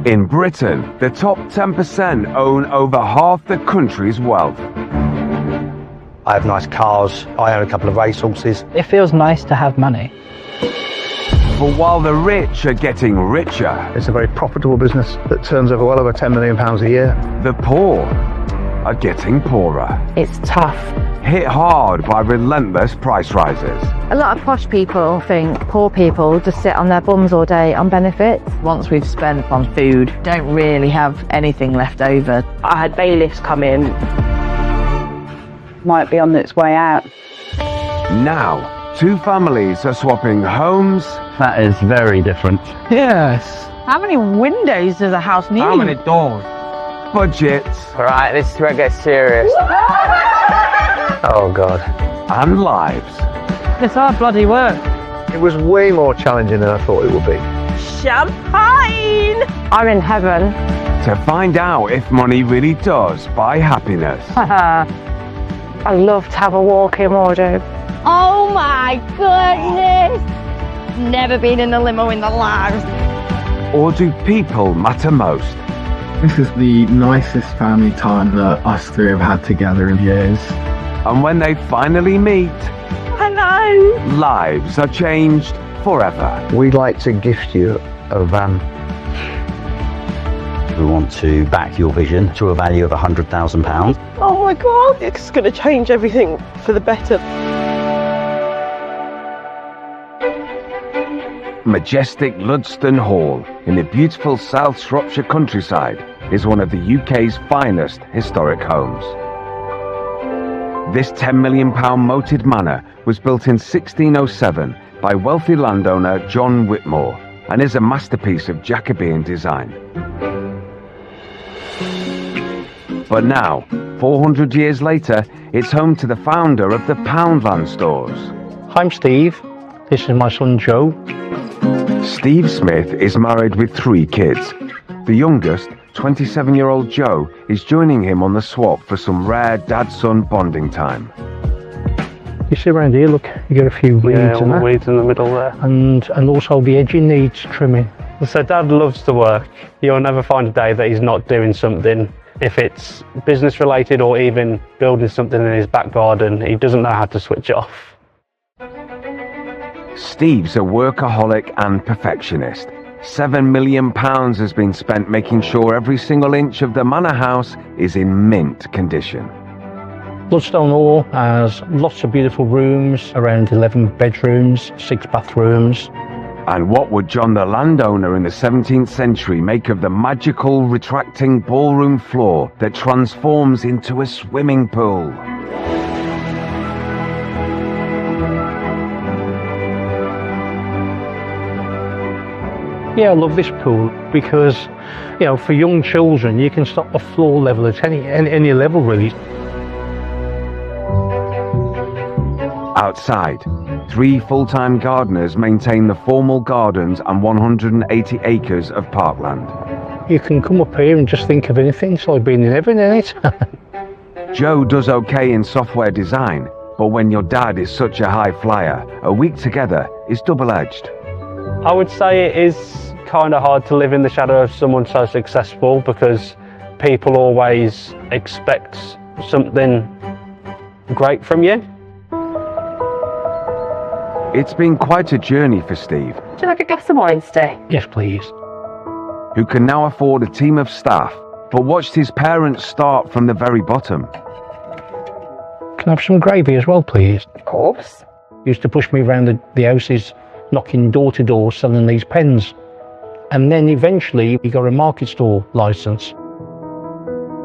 In Britain, the top 10% own over half the country's wealth. I have nice cars, I own a couple of racehorses. It feels nice to have money. But while the rich are getting richer, it's a very profitable business that turns over well over £10 million a year. The poor are getting poorer. It's tough. Hit hard by relentless price rises. A lot of posh people think poor people just sit on their bums all day on benefits. Once we've spent on food, don't really have anything left over. I had bailiffs come in. Might be on its way out. Now, two families are swapping homes. That is very different. Yes. How many windows does a house need? How many doors? Budgets. Alright, this is where it gets serious. Oh God. And lives. It's hard bloody work. It was way more challenging than I thought it would be. Champagne! I'm in heaven. To find out if money really does buy happiness. I love to have a walk-in wardrobe. Oh my goodness! Never been in a limo in the life. Or do people matter most? This is the nicest family time that us three have had together in years. And when they finally meet, Hello! lives are changed forever. We'd like to gift you a van. We want to back your vision to a value of £100,000. Oh my God, it's going to change everything for the better. Majestic Ludstone Hall in the beautiful South Shropshire countryside is one of the UK's finest historic homes. This £10 million moated manor was built in 1607 by wealthy landowner John Whitmore and is a masterpiece of Jacobean design. But now, 400 years later, it's home to the founder of the Poundland stores. I'm Steve. This is my son Joe. Steve Smith is married with 3 kids. The youngest, 27-year-old Joe, is joining him on the swap for some rare dad-son bonding time. You see around here, look, you get a few weeds Yeah, in there. weeds in the middle there. And also the edging needs trimming. So Dad loves to work. You'll never find a day that he's not doing something. If it's business related or even building something in his back garden, he doesn't know how to switch it off. Steve's a workaholic and perfectionist. £7 million has been spent making sure every single inch of the manor house is in mint condition. Ludstone Hall has lots of beautiful rooms, around 11 bedrooms, 6 bathrooms. And what would John the landowner in the 17th century make of the magical retracting ballroom floor that transforms into a swimming pool? Yeah, I love this pool because, you know, for young children, you can stop the floor level at any level really. Outside, 3 full-time gardeners maintain the formal gardens and 180 acres of parkland. You can come up here and just think of anything, it's like being in heaven, isn't it? Joe does okay in software design, but when your dad is such a high flyer, a week together is double-edged. I would say it is kind of hard to live in the shadow of someone so successful because people always expect something great from you. It's been quite a journey for Steve, Would you like a glass of wine today? Yes, please. who can now afford a team of staff, but watched his parents start from the very bottom. Can I have some gravy as well, please? Of course. Used to push me around the houses, knocking door to door, selling these pens. And then eventually he got a market stall licence.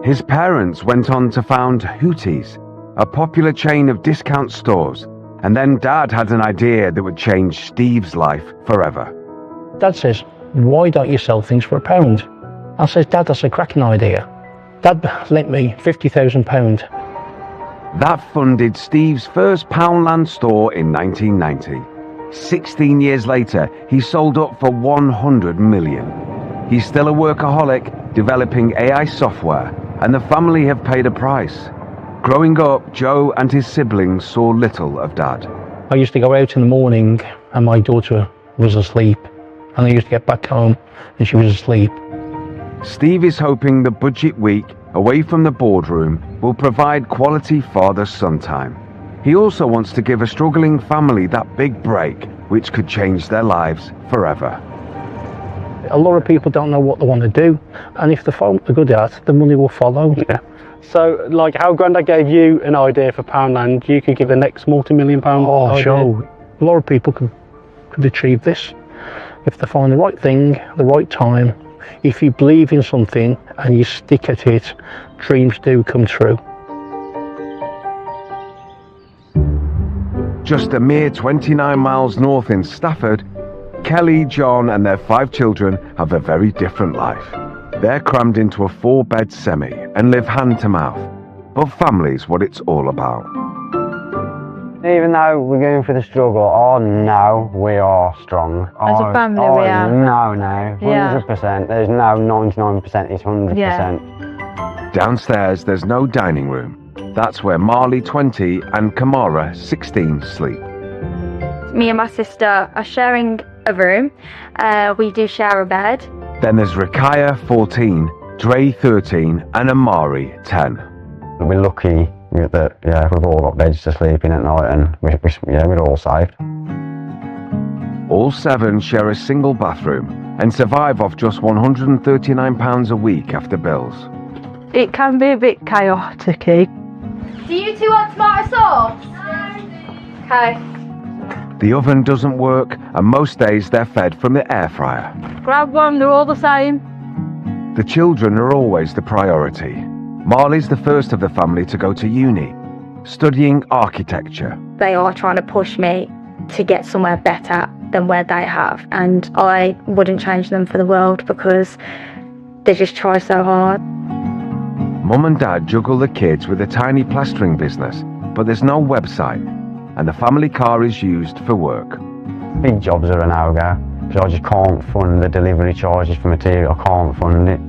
His parents went on to found Hooties, a popular chain of discount stores, and then Dad had an idea that would change Steve's life forever. Dad says, why don't you sell things for £1? I says, Dad, that's a cracking idea. Dad lent me £50,000. That funded Steve's first Poundland store in 1990. 16 years later, he sold up for 100 million. He's still a workaholic, developing AI software, and the family have paid a price. Growing up, Joe and his siblings saw little of Dad. I used to go out in the morning and my daughter was asleep. And I used to get back home and she was asleep. Steve is hoping the budget week away from the boardroom will provide quality father-son time. He also wants to give a struggling family that big break, which could change their lives forever. A lot of people don't know what they want to do, and if the folk are good at it, the money will follow. Yeah. So, like how Grandad gave you an idea for Poundland, you could give the next multi-million-pound idea. Sure. A lot of people could achieve this if they find the right thing, the right time. If you believe in something and you stick at it, dreams do come true. Just a mere 29 miles north in Stafford, Kelly, John and their 5 children have a very different life. They're crammed into a 4-bed semi and live hand to mouth. But family's what it's all about. Even though we're going through the struggle, I know we are strong. As a family, we are. No, 100%. Yeah. There's no 99%, it's 100%. Yeah. Downstairs, there's no dining room. That's where Marley, 20, and Kamara, 16, sleep. Me and my sister are sharing a room. We do share a bed. Then there's Rakaya, 14, Dre, 13, and Amari, 10. We're lucky that we've all got beds to sleep in at night, and we're all safe. All 7 share a single bathroom and survive off just £139 a week after bills. It can be a bit chaotic. Do you 2 want tomato sauce? No. Okay. The oven doesn't work, and most days they're fed from the air fryer. Grab one, they're all the same. The children are always the priority. Marley's the first of the family to go to uni, studying architecture. They are trying to push me to get somewhere better than where they have, and I wouldn't change them for the world because they just try so hard. Mum and Dad juggle the kids with a tiny plastering business, but there's no website, and the family car is used for work. Big jobs are a no-go, because I just can't fund the delivery charges for material. I can't fund it.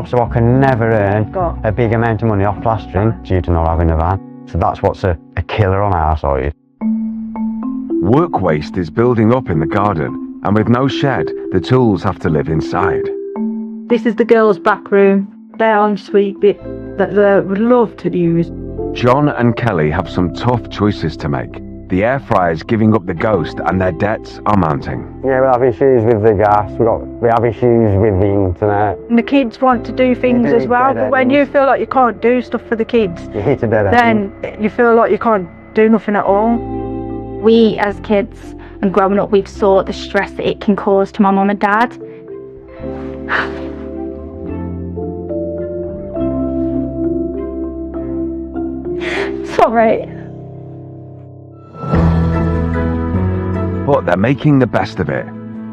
So I can never earn a big amount of money off plastering due to not having a van. So that's what's a killer on our side. Work waste is building up in the garden, and with no shed, the tools have to live inside. This is the girls' back room. Their ensuite bit that they would love to use. John and Kelly have some tough choices to make. The air fryer's giving up the ghost, and their debts are mounting. Yeah, we have issues with the gas, we have issues with the internet. And the kids want to do things as well, but when you feel like you can't do stuff for the kids, you hit a dead end. Then you feel like you can't do nothing at all. We as kids and growing up, we've saw the stress that it can cause to my mum and dad. Sorry. But they're making the best of it.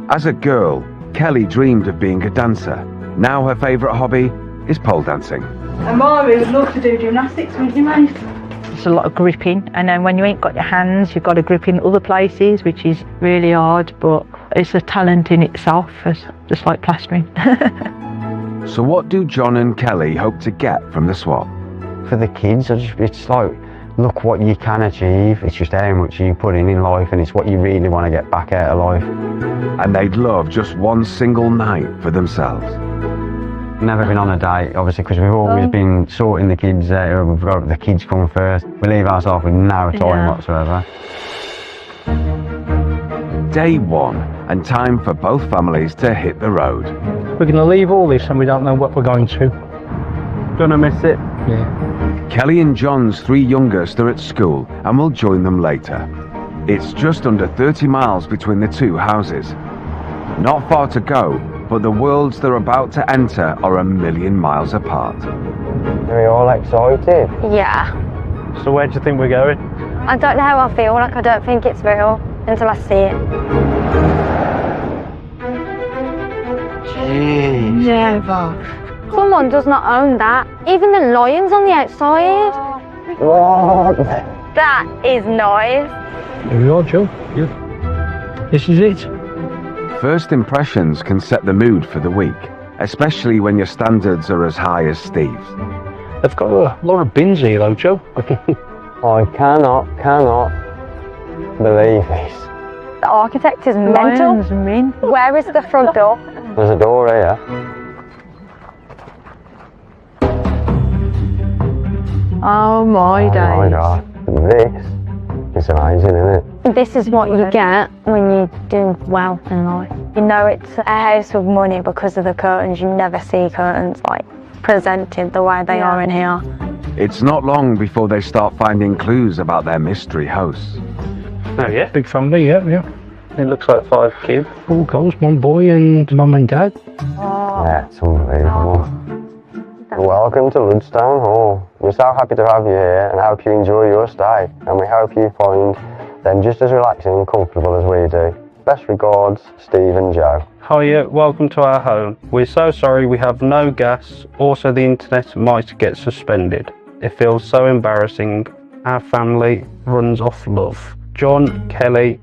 As a girl, Kelly dreamed of being a dancer. Now her favourite hobby is pole dancing. Amari would love to do gymnastics, wouldn't you, mate? It's a lot of gripping, and then when you ain't got your hands, you've got to grip in other places, which is really hard, but it's a talent in itself, just like plastering. So what do John and Kelly hope to get from the swap? For the kids, it's like, look what you can achieve. It's just how much you put in life, and it's what you really want to get back out of life. And they'd love just one single night for themselves. Never been on a date, obviously, because we've always been sorting the kids out. We've got the kids come first. We leave ourselves with no time whatsoever. Day 1, and time for both families to hit the road. We're going to leave all this and we don't know what we're going to. Gonna miss it. Yeah. Kelly and John's 3 youngest are at school and will join them later. It's just under 30 miles between the 2 houses. Not far to go, but the worlds they're about to enter are a million miles apart. Are you all excited? Yeah. So where do you think we're going? I don't know how I feel, like I don't think it's real until I see it. Jeez. Never. Someone does not own that. Even the lions on the outside. What? That is nice. Here we are, Joe. Yeah. This is it. First impressions can set the mood for the week, especially when your standards are as high as Steve's. They've got a lot of bins here though, Joe. I cannot believe this. The architect is mental. Where is the front door? There's a door here. Oh my Oh days. my God. This is amazing, isn't it? This is what you get when you do well in life. You know it's a house with money because of the curtains. You never see curtains like presented the way they are in here. It's not long before they start finding clues about their mystery hosts. Oh yeah? Big family, yeah. It looks like 5 kids. 4 girls, 1 boy and mum and dad. Yeah, it's unbelievable. Welcome to Ludstone Hall. We're so happy to have you here and hope you enjoy your stay. And we hope you find them just as relaxing and comfortable as we do. Best regards, Steve and Joe. Hiya, welcome to our home. We're so sorry we have no gas. Also, the internet might get suspended. It feels so embarrassing. Our family runs off love. John, Kelly,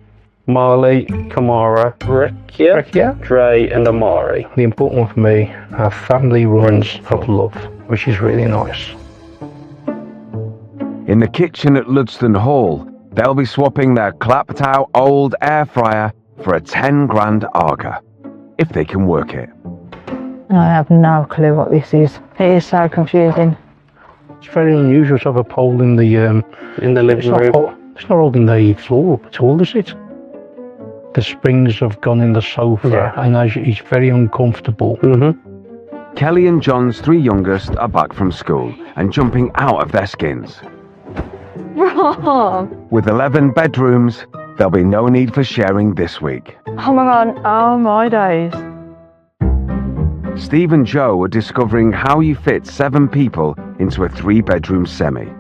Marley, Kamara, Rekia, Dre and Amari. The important one for me, our family runs of love, which is really nice. In the kitchen at Ludstone Hall, they'll be swapping their clapped out old air fryer for a 10 grand Arga, if they can work it. I have no clue what this is. It is so confusing. It's very unusual to have a pole in the living room. It's not holding the floor up at all, is it? The springs have gone in the sofa, and it's very uncomfortable. Kelly and John's 3 youngest are back from school and jumping out of their skins. Rob! With 11 bedrooms, there'll be no need for sharing this week. Oh my God. Oh my days. Steve and Joe are discovering how you fit 7 people into a 3-bedroom semi.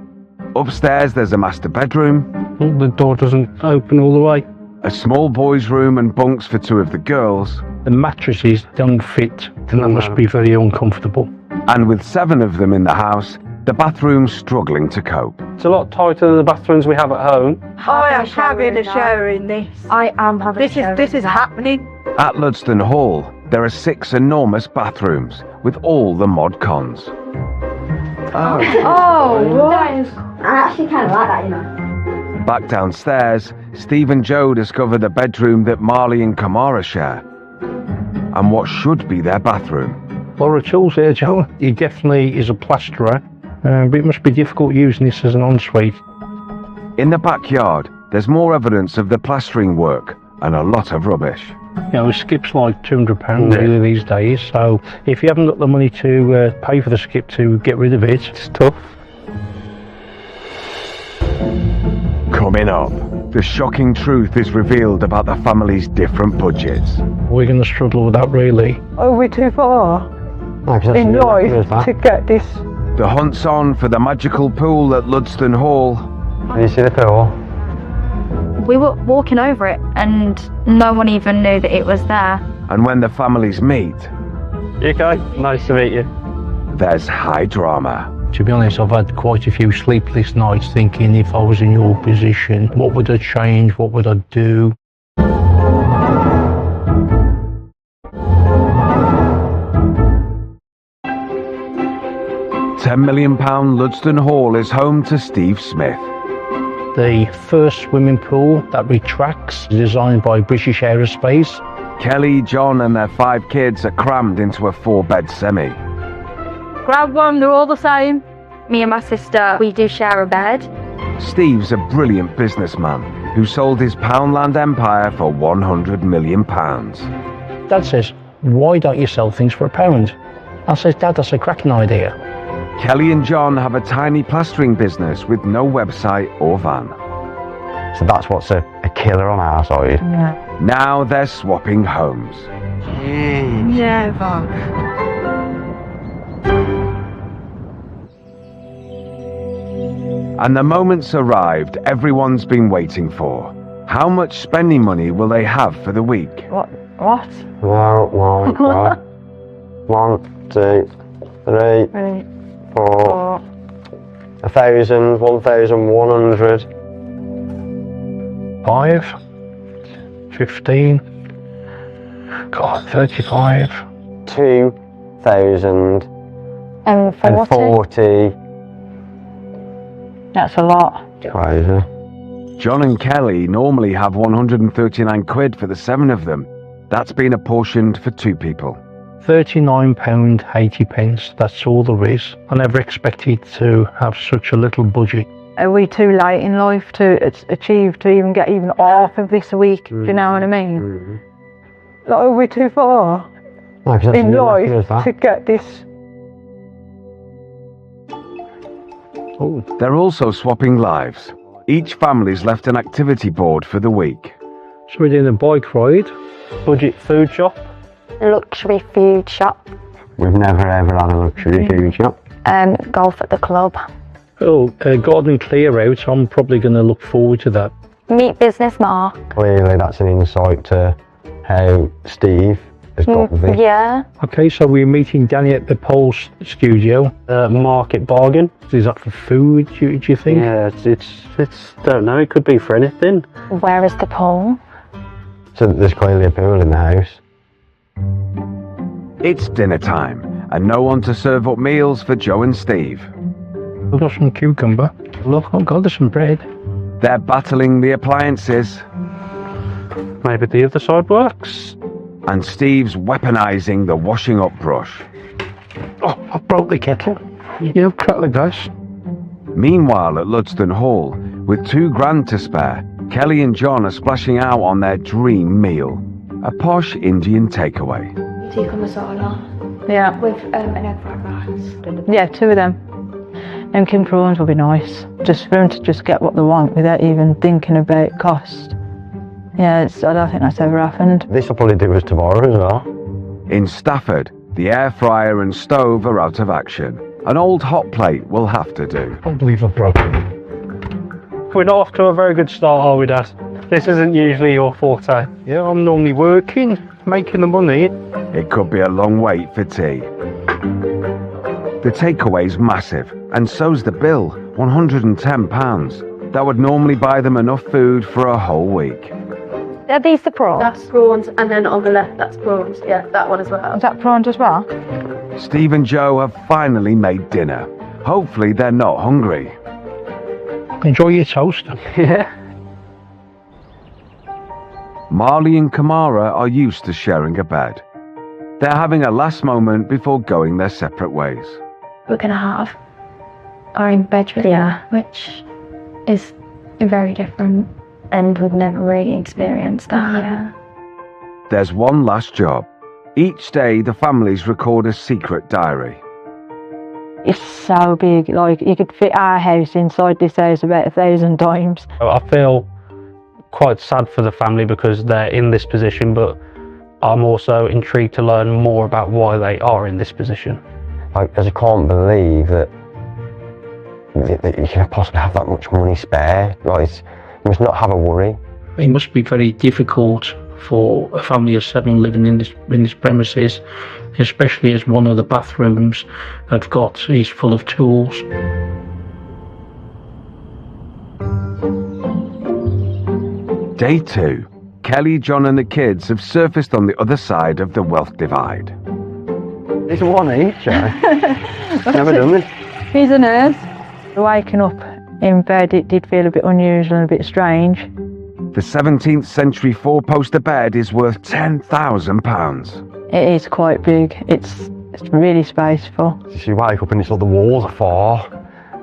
Upstairs, there's a master bedroom. The door doesn't open all the way. A small boys' room and bunks for 2 of the girls. The mattresses don't fit, and that must be very uncomfortable. And with 7 of them in the house, the bathroom's struggling to cope. It's a lot tighter than the bathrooms we have at home. I am having a shower in this. I am having a shower. This is happening. At Ludstone Hall, there are 6 enormous bathrooms with all the mod cons. Oh, I actually kind of like that, you know. Back downstairs, Steve and Joe discover the bedroom that Marley and Kamara share, and what should be their bathroom. A lot of tools here, Joe. He definitely is a plasterer, but it must be difficult using this as an ensuite. In the backyard, there's more evidence of the plastering work and a lot of rubbish. You know, a skip's like £200 really these days, so if you haven't got the money to pay for the skip to get rid of it, it's tough. Coming up, the shocking truth is revealed about the family's different budgets. We're going to struggle with that, really. Are we too far in life to get this? The hunt's on for the magical pool at Ludstone Hall. Can you see the pool? We were walking over it and no one even knew that it was there. And when the families meet, You okay? Nice to meet you. there's high drama. To be honest, I've had quite a few sleepless nights thinking if I was in your position, what would I change, what would I do? £10 million Ludstone Hall is home to Steve Smith. The first swimming pool that retracts, designed by British Aerospace. Kelly, John and their 5 kids are crammed into a 4-bed semi. Grab one, they're all the same. Me and my sister, we do share a bed. Steve's a brilliant businessman who sold his Poundland empire for £100 million. Dad says, why don't you sell things for £1? I says, Dad, that's a cracking idea. Kelly and John have a tiny plastering business with no website or van. So that's what's a killer on our side. Yeah. Now they're swapping homes. Never. And the moment's arrived everyone's been waiting for. How much spending money will they have for the week? What? One, 2, 3, 4, 1,000, 1,100. 5, 15, God, 35. 2,040. That's a lot. Crazy. John and Kelly normally have 139 quid for the 7 of them. That's been apportioned for 2 people. £39.80. That's all there is. I never expected to have such a little budget. Are we too late in life to achieve to even get even half of this a week? Do you know what I mean? Like, are we too far in life to get this? Oh. They're also swapping lives. Each family's left an activity board for the week. So we're doing a bike ride. Budget food shop. Luxury food shop. We've never ever had a luxury food shop. Golf at the club. Oh, garden clear out. I'm probably going to look forward to that. Meet business Mark. Clearly that's an insight to how Steve has got this. Yeah. Okay, so we're meeting Danny at the Pole studio. Market bargain. Is that for food, do you think? Yeah, it's don't know, it could be for anything. Where is the pole? So there's clearly a pool in the house. It's dinner time, and no one to serve up meals for Joe and Steve. We've got some cucumber. Look, oh God, there's some bread. They're battling the appliances, Maybe the other side works. and Steve's weaponizing the washing up brush. Oh, I broke the kettle. Yeah, crack the gas. Meanwhile, at Ludston Hall, with $2,000 to spare, Kelly and John are splashing out on their dream meal, a posh Indian takeaway. Tikka masala. Yeah. With an egg fried rice. Yeah, 2 of them. Them king prawns will be nice. Just for them to just get what they want without even thinking about cost. Yeah, I don't think that's ever happened. This will probably do us tomorrow as well. In Stafford, the air fryer and stove are out of action. An old hot plate will have to do. I can't believe I broke it. We're not off to a very good start, are we, Dad? This isn't usually your forte. Yeah, I'm normally working, making the money. It could be a long wait for tea. The takeaway's massive, and so's the bill, £110. That would normally buy them enough food for a whole week. Are these the prawns? That's prawns, and then on the left, that's prawns. Yeah, that one as well. Is that prawns as well? Steve and Joe have finally made dinner. Hopefully they're not hungry. Enjoy your toast. Yeah. Marley and Kamara are used to sharing a bed. They're having a last moment before going their separate ways. We're going to have our own bedroom, which is very different. And we've never really experienced that. Yeah. There's one last job. Each day the families record a secret diary. It's so big, like you could fit our house inside this house about 1,000 times. I feel quite sad for the family because they're in this position, but I'm also intrigued to learn more about why they are in this position. I can't believe that you can possibly have that much money spare. Like, you must not have a worry. It must be very difficult for a family of 7 living in this premises, especially as one of the bathrooms is full of tools. Day 2. Kelly, John and the kids have surfaced on the other side of the wealth divide. It's one each, Never done this. He's a nurse. Waking up in bed, it did feel a bit unusual and a bit strange. The 17th century 4-poster bed is worth £10,000. It is quite big. It's really spaceful. You wake up and the walls are far,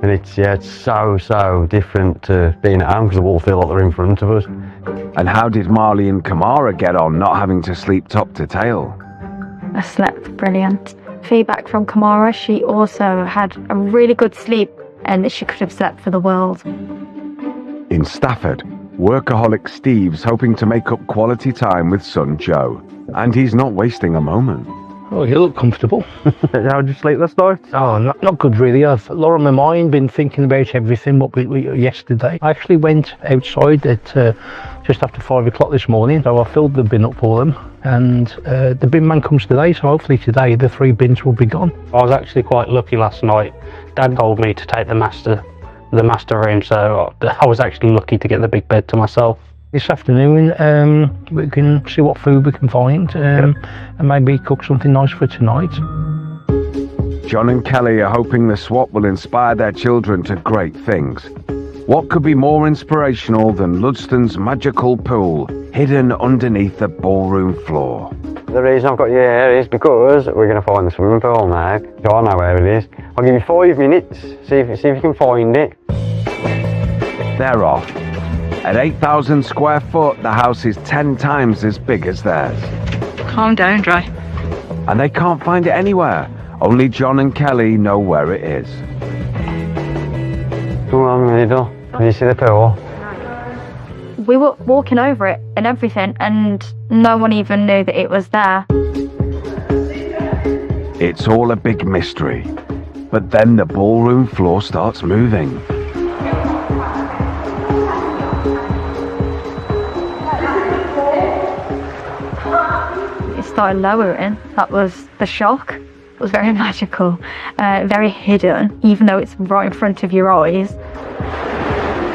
and it's so different to being at home because the walls feel like they're in front of us. And how did Marley and Kamara get on not having to sleep top to tail? I slept brilliant. Feedback from Kamara, she also had a really good sleep and she could have slept for the world. In Stafford, workaholic Steve's hoping to make up quality time with son Joe, and he's not wasting a moment. Oh, you look comfortable. How did you sleep last night? Oh, not good really. I've lost my mind, been thinking about everything what we yesterday. I actually went outside at just after 5 o'clock this morning, so I filled the bin up for them, and the bin man comes today, so hopefully today the 3 bins will be gone. I was actually quite lucky last night. Dad told me to take the master room, so I was actually lucky to get the big bed to myself. This afternoon we can see what food we can find and maybe cook something nice for tonight. John and Kelly are hoping the swap will inspire their children to great things. What could be more inspirational than Ludston's magical pool hidden underneath the ballroom floor? The reason I've got you here is because we're going to find the swimming pool now. So I know where it is. I'll give you 5 minutes, see if you can find it. They're off. At 8,000 square foot, the house is 10 times as big as theirs. Calm down, Dry. And they can't find it anywhere. Only John and Kelly know where it is. Come on, middle. Can you see the pool? We were walking over it and everything, and no one even knew that it was there. It's all a big mystery. But then the ballroom floor starts moving. It started lowering. That was the shock. It was very magical, very hidden, even though it's right in front of your eyes.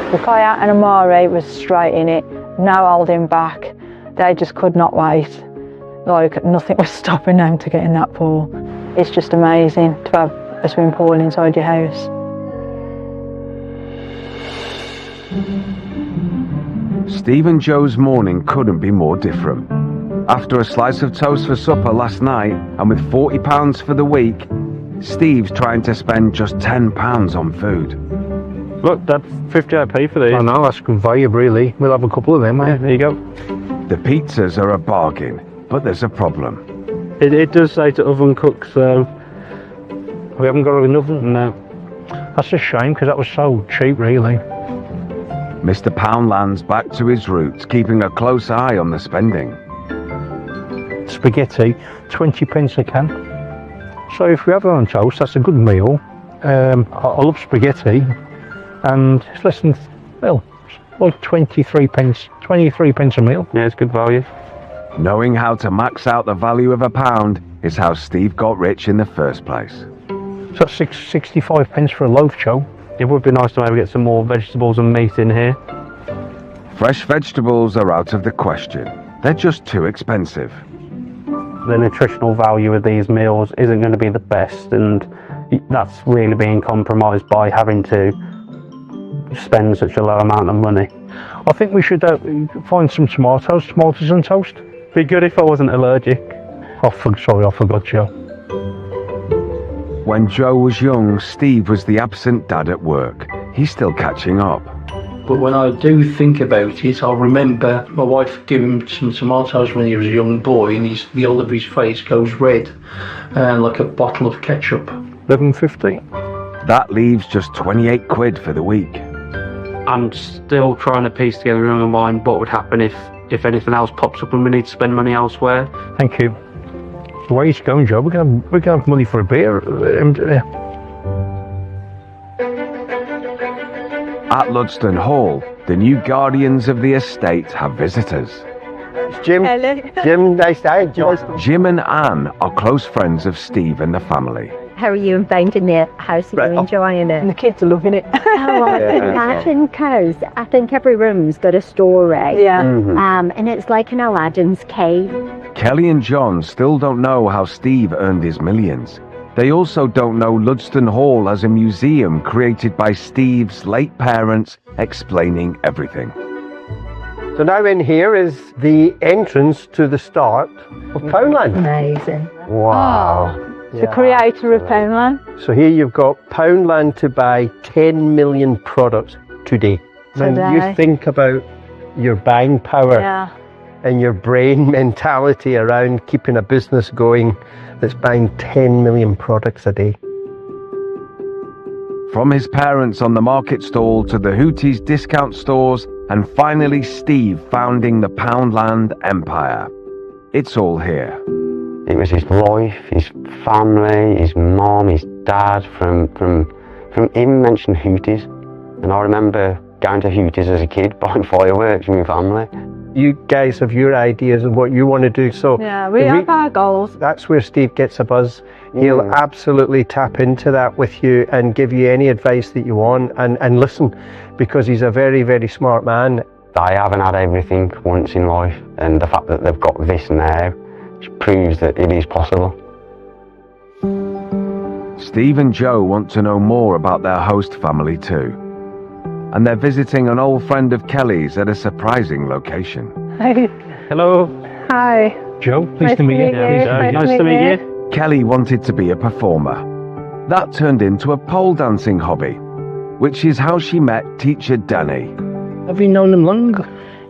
Ruqayyah and Amari was straight in it, no holding back. They just could not wait. Like, nothing was stopping them to get in that pool. It's just amazing to have a swimming pool inside your house. Steve and Joe's morning couldn't be more different. After a slice of toast for supper last night, and with £40 for the week, Steve's trying to spend just £10 on food. Look, Dad, 58p for these. I know, that's good value, really. We'll have a couple of them, mate. Yeah, there you go. The pizzas are a bargain, but there's a problem. It does say to oven cook, so We haven't got an oven? no. That's a shame, because that was so cheap, really. Mr. Poundland's back to his roots, keeping a close eye on the spending. Spaghetti, 20p a can. So if we have it on toast, that's a good meal. I love spaghetti, and it's less than, well, like 23p a meal. Yeah, it's good value. Knowing how to max out the value of a pound is how Steve got rich in the first place. So that's 65p for a loaf, Joe. It would be nice to maybe get some more vegetables and meat in here. Fresh vegetables are out of the question. They're just too expensive. The nutritional value of these meals isn't going to be the best, and that's really being compromised by having to spend such a low amount of money. I think we should find some tomatoes on toast. Be good if I wasn't allergic. Sorry, I forgot, Joe. When Joe was young, Steve was the absent dad at work. He's still catching up. But when I do think about it, I remember my wife giving him some tomatoes when he was a young boy, and the whole of his face goes red, like a bottle of ketchup. £11.50. That leaves just 28 quid for the week. I'm still trying to piece together in my mind what would happen if anything else pops up and we need to spend money elsewhere. Thank you. The way it's going, Joe, we're gonna have money for a beer. At Ludston Hall, the new guardians of the estate have visitors. It's Jim. Hello. Jim, nice day. Jim and Anne are close friends of Steve and the family. How are you finding the house? Are you enjoying it? And the kids are loving it. Oh, I think Imagine cows. I think every room's got a story. Yeah. And it's like an Aladdin's cave. Kelly and John still don't know how Steve earned his millions. They also don't know Ludston Hall has a museum created by Steve's late parents explaining everything. So now in here is the entrance to the start of Poundland. Amazing. Wow. The creator of Poundland. So here you've got Poundland to buy 10 million products today. When you think about your buying power and your brain mentality around keeping a business going that's buying 10 million products a day. From his parents on the market stall to the Hooties discount stores, and finally Steve founding the Poundland empire. It's all here. It was his wife, his family, his mom, his dad, from even mentioned Hooties. And I remember going to Hooties as a kid, buying fireworks with my family. You guys have your ideas of what you want to do, so yeah, we have our goals. That's where Steve gets a buzz. He'll absolutely tap into that with you and give you any advice that you want, and listen, because he's a very, very smart man. They haven't had everything once in life, and the fact that they've got this now proves that it is possible. Steve and Joe want to know more about their host family too. And they're visiting an old friend of Kelly's at a surprising location. Hey. Hello. Hi. Joe, pleased to meet you. Nice to meet you. Kelly wanted to be a performer. That turned into a pole dancing hobby, which is how she met teacher Danny. Have you known them long?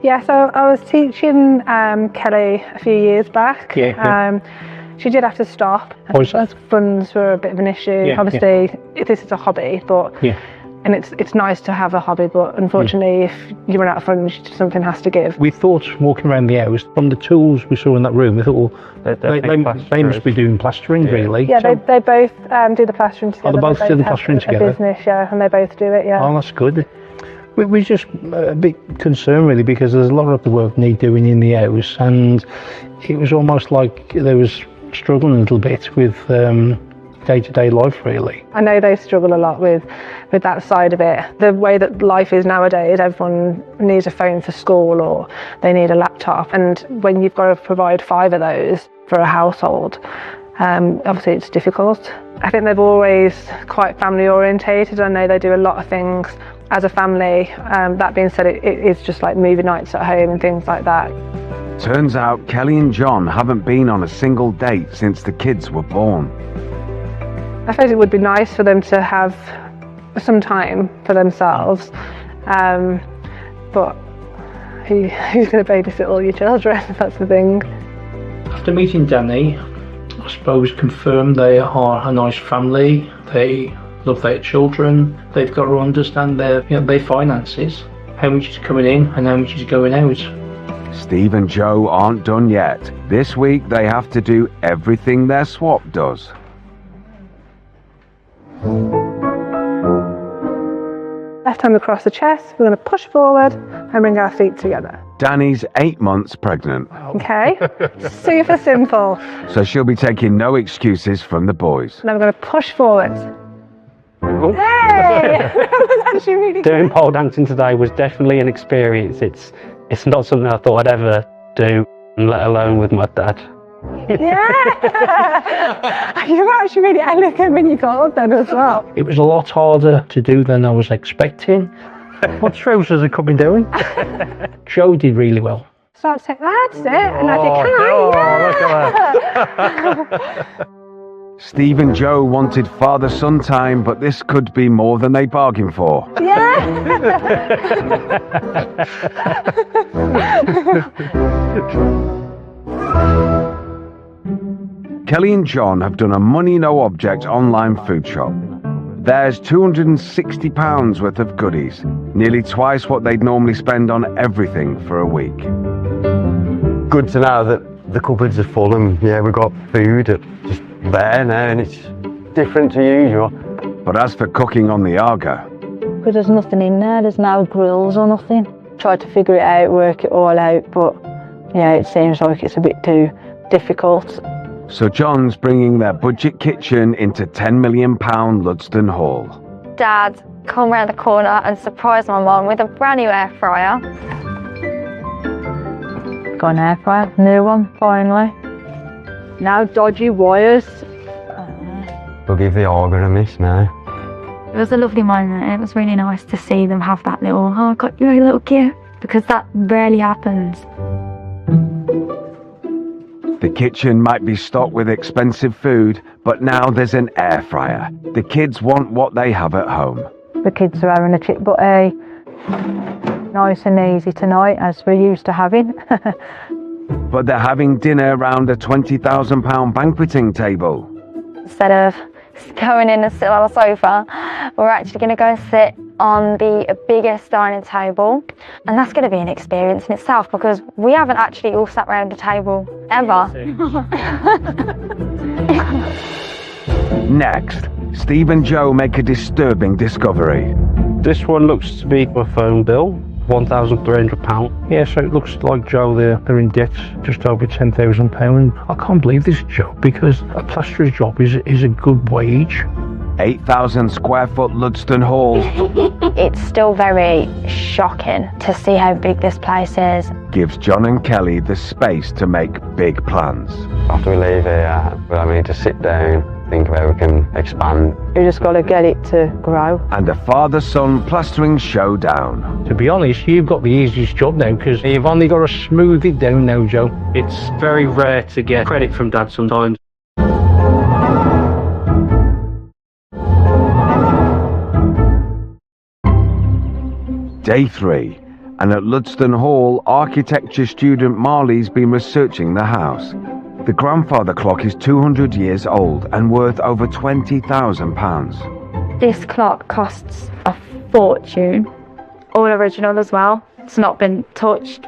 Yeah, so I was teaching Kelly a few years back. She did have to stop. Why was that? Funds were a bit of an issue. Obviously, this is a hobby, but and it's nice to have a hobby, but unfortunately, if you run out of funds, something has to give. We thought, walking around the house, from the tools we saw in that room, we thought, well, they must be doing plastering, really. Yeah, they both do the plastering together. Oh, they both do the plastering together? A business, and they both do it, Oh, that's good. We're just a bit concerned, really, because there's a lot of the work need doing in the house, and it was almost like they was struggling a little bit with day-to-day life, really. I know they struggle a lot with that side of it. The way that life is nowadays, everyone needs a phone for school or they need a laptop, and when you've got to provide 5 of those for a household, obviously it's difficult. I think they've always quite family orientated. I know they do a lot of things as a family. That being said, it is just like movie nights at home and things like that. Turns out Kelly and John haven't been on a single date since the kids were born. I suppose it would be nice for them to have some time for themselves, but who's going to babysit all your children? That's the thing. After meeting Danny, I suppose confirmed they are a nice family. They love their children. They've got to understand their finances, how much is coming in and how much is going out. Steve and Joe aren't done yet. This week they have to do everything their swap does. Left hand across the chest, we're going to push forward and bring our feet together. Danny's 8 months pregnant, Okay, super simple. so she'll be taking no excuses from the boys. Now we're going to push forward. Oh. Hey! That was actually really Doing good. pole dancing today was definitely an experience. It's not something I thought I'd ever do, let alone with my dad. Yeah! You were actually really elegant when you got up then as well. It was a lot harder to do than I was expecting. What trousers are coming down? Joe did really well. Start to take that's it, and as you can, Look at Steve and Joe wanted father-son time, but this could be more than they bargained for. Kelly and John have done a money no object online food shop. There's £260 worth of goodies, nearly twice what they'd normally spend on everything for a week. Good to know that the cupboards are full and we've got food just there now and it's different to usual. But as for cooking on the Aga, Because there's nothing in there, there's no grills or nothing. Tried to figure it out, work it all out, but yeah, it seems like it's a bit too difficult. so John's bringing their budget kitchen into £10 million Ludston Hall. Dad come round the corner and surprised my mum with a brand new air fryer. Got an air fryer, new one, finally. No dodgy wires. We'll give the Aga a miss now. It was a lovely moment. It was really nice to see them have that little, oh, I got you a little gift, because that rarely happens. The kitchen might be stocked with expensive food, but now there's an air fryer. The kids want what they have at home. The kids are having a chip butty. Nice and easy tonight, as we're used to having. But they're having dinner around a £20,000 banqueting table. Instead of going in and sit on a sofa, we're actually going to go and sit on the biggest dining table, and that's going to be an experience in itself because we haven't actually all sat around the table ever. Next, Steve and Joe make a disturbing discovery. This one looks to be a phone bill, £1,300. Yeah, so it looks like Joe, they're in debt just over £10,000. I can't believe this, Joe, because a plasterer's job is a good wage. 8,000 square foot Ludston Hall It's still very shocking to see how big this place is. gives John and Kelly the space to make big plans. After we leave here, we'll need to sit down think of how we can expand. You just got to get it to grow. And a father-son plastering showdown. To be honest, you've got the easiest job now because you've only got to smooth it down now, Joe. It's very rare to get credit from Dad sometimes. Day 3, and at Ludston Hall, architecture student Marley's been researching the house. The grandfather clock is 200 years old and worth over £20,000. This clock costs a fortune. All original as well. It's not been touched.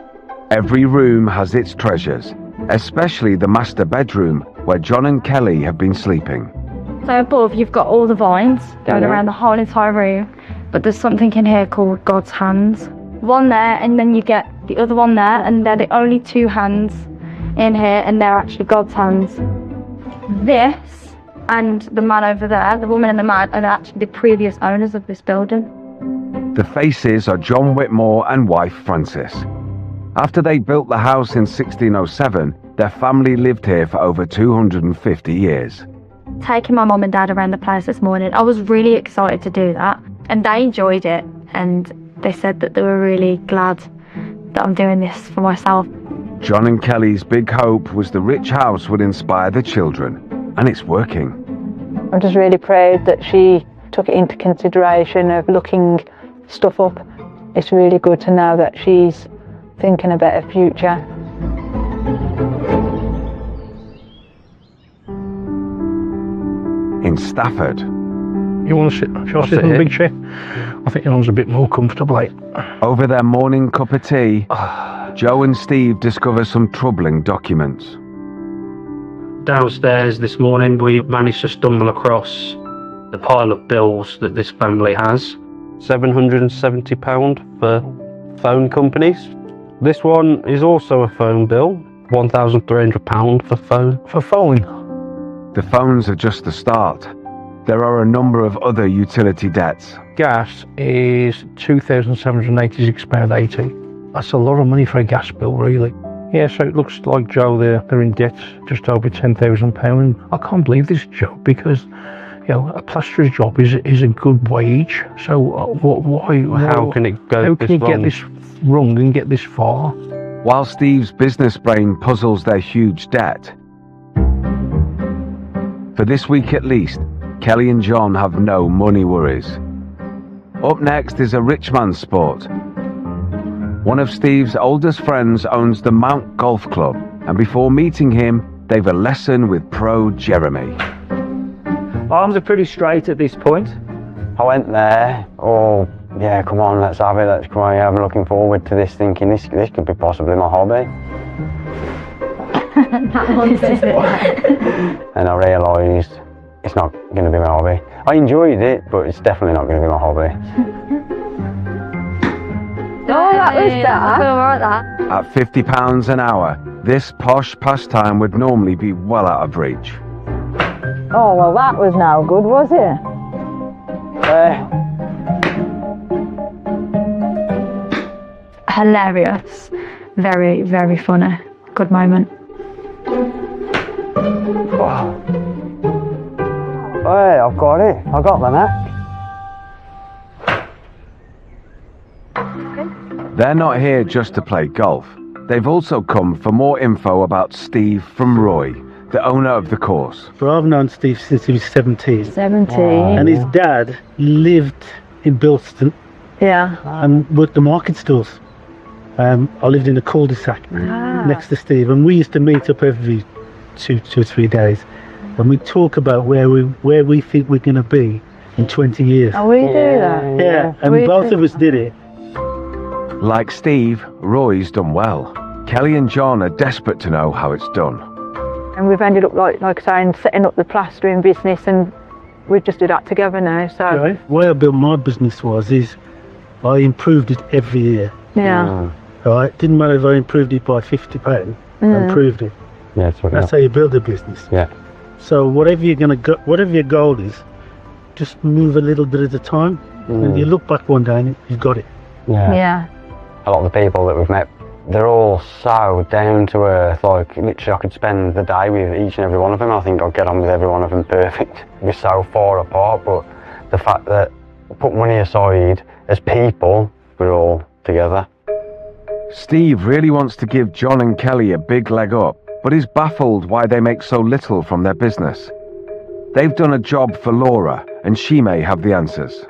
Every room has its treasures, especially the master bedroom where John and Kelly have been sleeping. So above you've got all the vines going around the whole entire room, but there's something in here called God's hands. One there, and then you get the other one there, and they're the only 2 hands in here, and they're actually God's hands. This and the man over there, the woman and the man, are actually the previous owners of this building. The faces are John Whitmore and wife Frances. After they built the house in 1607, their family lived here for over 250 years. Taking my mum and dad around the place this morning, I was really excited to do that, and they enjoyed it, and they said that they were really glad that I'm doing this for myself. John and Kelly's big hope was the rich house would inspire the children, and it's working. I'm just really proud that she took it into consideration of looking stuff up. It's really good to know that she's thinking about a future. In Stafford. You want to sit? Shall I sit in the big chair? I think yours a bit more comfortable, eh? Over their morning cup of tea, Joe and Steve discover some troubling documents. Downstairs this morning we managed to stumble across the pile of bills that this family has. £770 for phone companies. This one is also a phone bill, £1,300 for phone. For phone? The phones are just the start. There are a number of other utility debts. Gas is £2,786.80. That's a lot of money for a gas bill, really. Yeah, so it looks like, Joe, they're in debt just over £10,000. I can't believe this, Joe, because a plasterer's job is a good wage. So how can it go? How can you get this wrong and get this far? While Steve's business brain puzzles their huge debt, for this week at least, Kelly and John have no money worries. Up next is a rich man's sport. One of Steve's oldest friends owns the Mount Golf Club, and before meeting him, they've a lesson with pro Jeremy. Arms are pretty straight at this point. I went there, yeah, come on, let's have it, let's cry. I'm looking forward to this, thinking this could be possibly my hobby. And I realised it's not going to be my hobby. I enjoyed it, but it's definitely not going to be my hobby. Oh, that was that. I feel alright that. At £50 an hour, this posh pastime would normally be well out of reach. Oh, well, that was no good, was it? Hilarious. Very, very funny. Good moment. Hey, I've got it. I got the knack. They're not here just to play golf. They've also come for more info about Steve from Roy, the owner of the course. Well, I've known Steve since he was 17. 17. And his dad lived in Bilston. Yeah. And worked the market stalls. I lived in a cul-de-sac next to Steve, and we used to meet up every two or 3 days, and we talk about where we think we're going to be in 20 years. Oh, we do that? Yeah, and both of us did it. Like Steve, Roy's done well. Kelly and John are desperate to know how it's done. And we've ended up, like I say, setting up the plastering business, and we just do that together now. So right. The way I built my business is I improved it every year. Yeah. Right, didn't matter if I improved it by £50, I improved it. Yeah, that's how you build a business. Yeah. So whatever your goal is, just move a little bit at a time, and you look back one day and you've got it. Yeah. A lot of the people that we've met They're all so down to earth, like literally I could spend the day with each and every one of them. I think I'd get on with every one of them perfect. We're so far apart, but the fact that put money aside, as people, we're all together. Steve really wants to give John and Kelly a big leg up, but is baffled why they make so little from their business. They've done a job for Laura, and she may have the answers.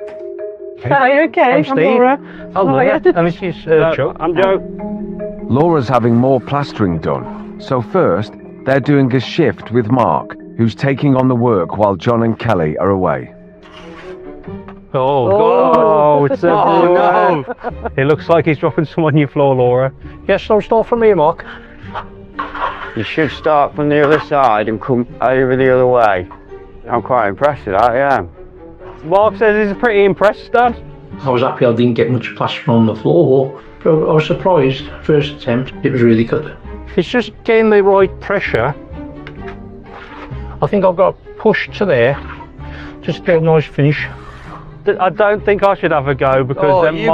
Hi, okay, I'm I'm Steve. Laura. Oh, Laura. And this is Joe. I'm Joe. Laura's having more plastering done, so first, they're doing a shift with Mark, who's taking on the work while John and Kelly are away. Oh, God. It's no. It looks like he's dropping some on your floor, Laura. Yes, so start from here, Mark. You should start from the other side and come over the other way. I'm quite impressed with that, I am. Mark says he's pretty impressed, Dad. I was happy I didn't get much plaster on the floor. But I was surprised. First attempt, it was really good. It's just getting the right pressure. I think I've got to push to there. Just get a nice finish. I don't think I should have a go because then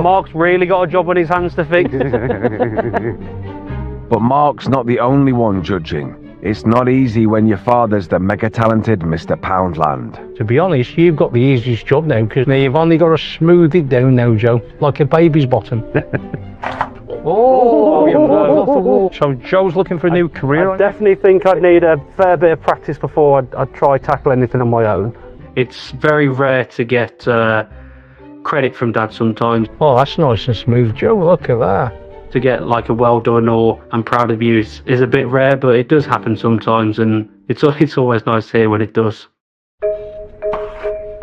Mark's really got a job on his hands to fix. But Mark's not the only one judging. It's not easy when your father's the mega-talented Mr. Poundland. To be honest, you've got the easiest job now because you've only got to smooth it down now, Joe, like a baby's bottom. So Joe's looking for a new career. I definitely think I'd need a fair bit of practice before I'd try tackle anything on my own. It's very rare to get credit from Dad sometimes. Oh, that's nice and smooth, Joe. Look at that. To get like a well done or I'm proud of you is a bit rare, but it does happen sometimes, and it's always nice to hear when it does.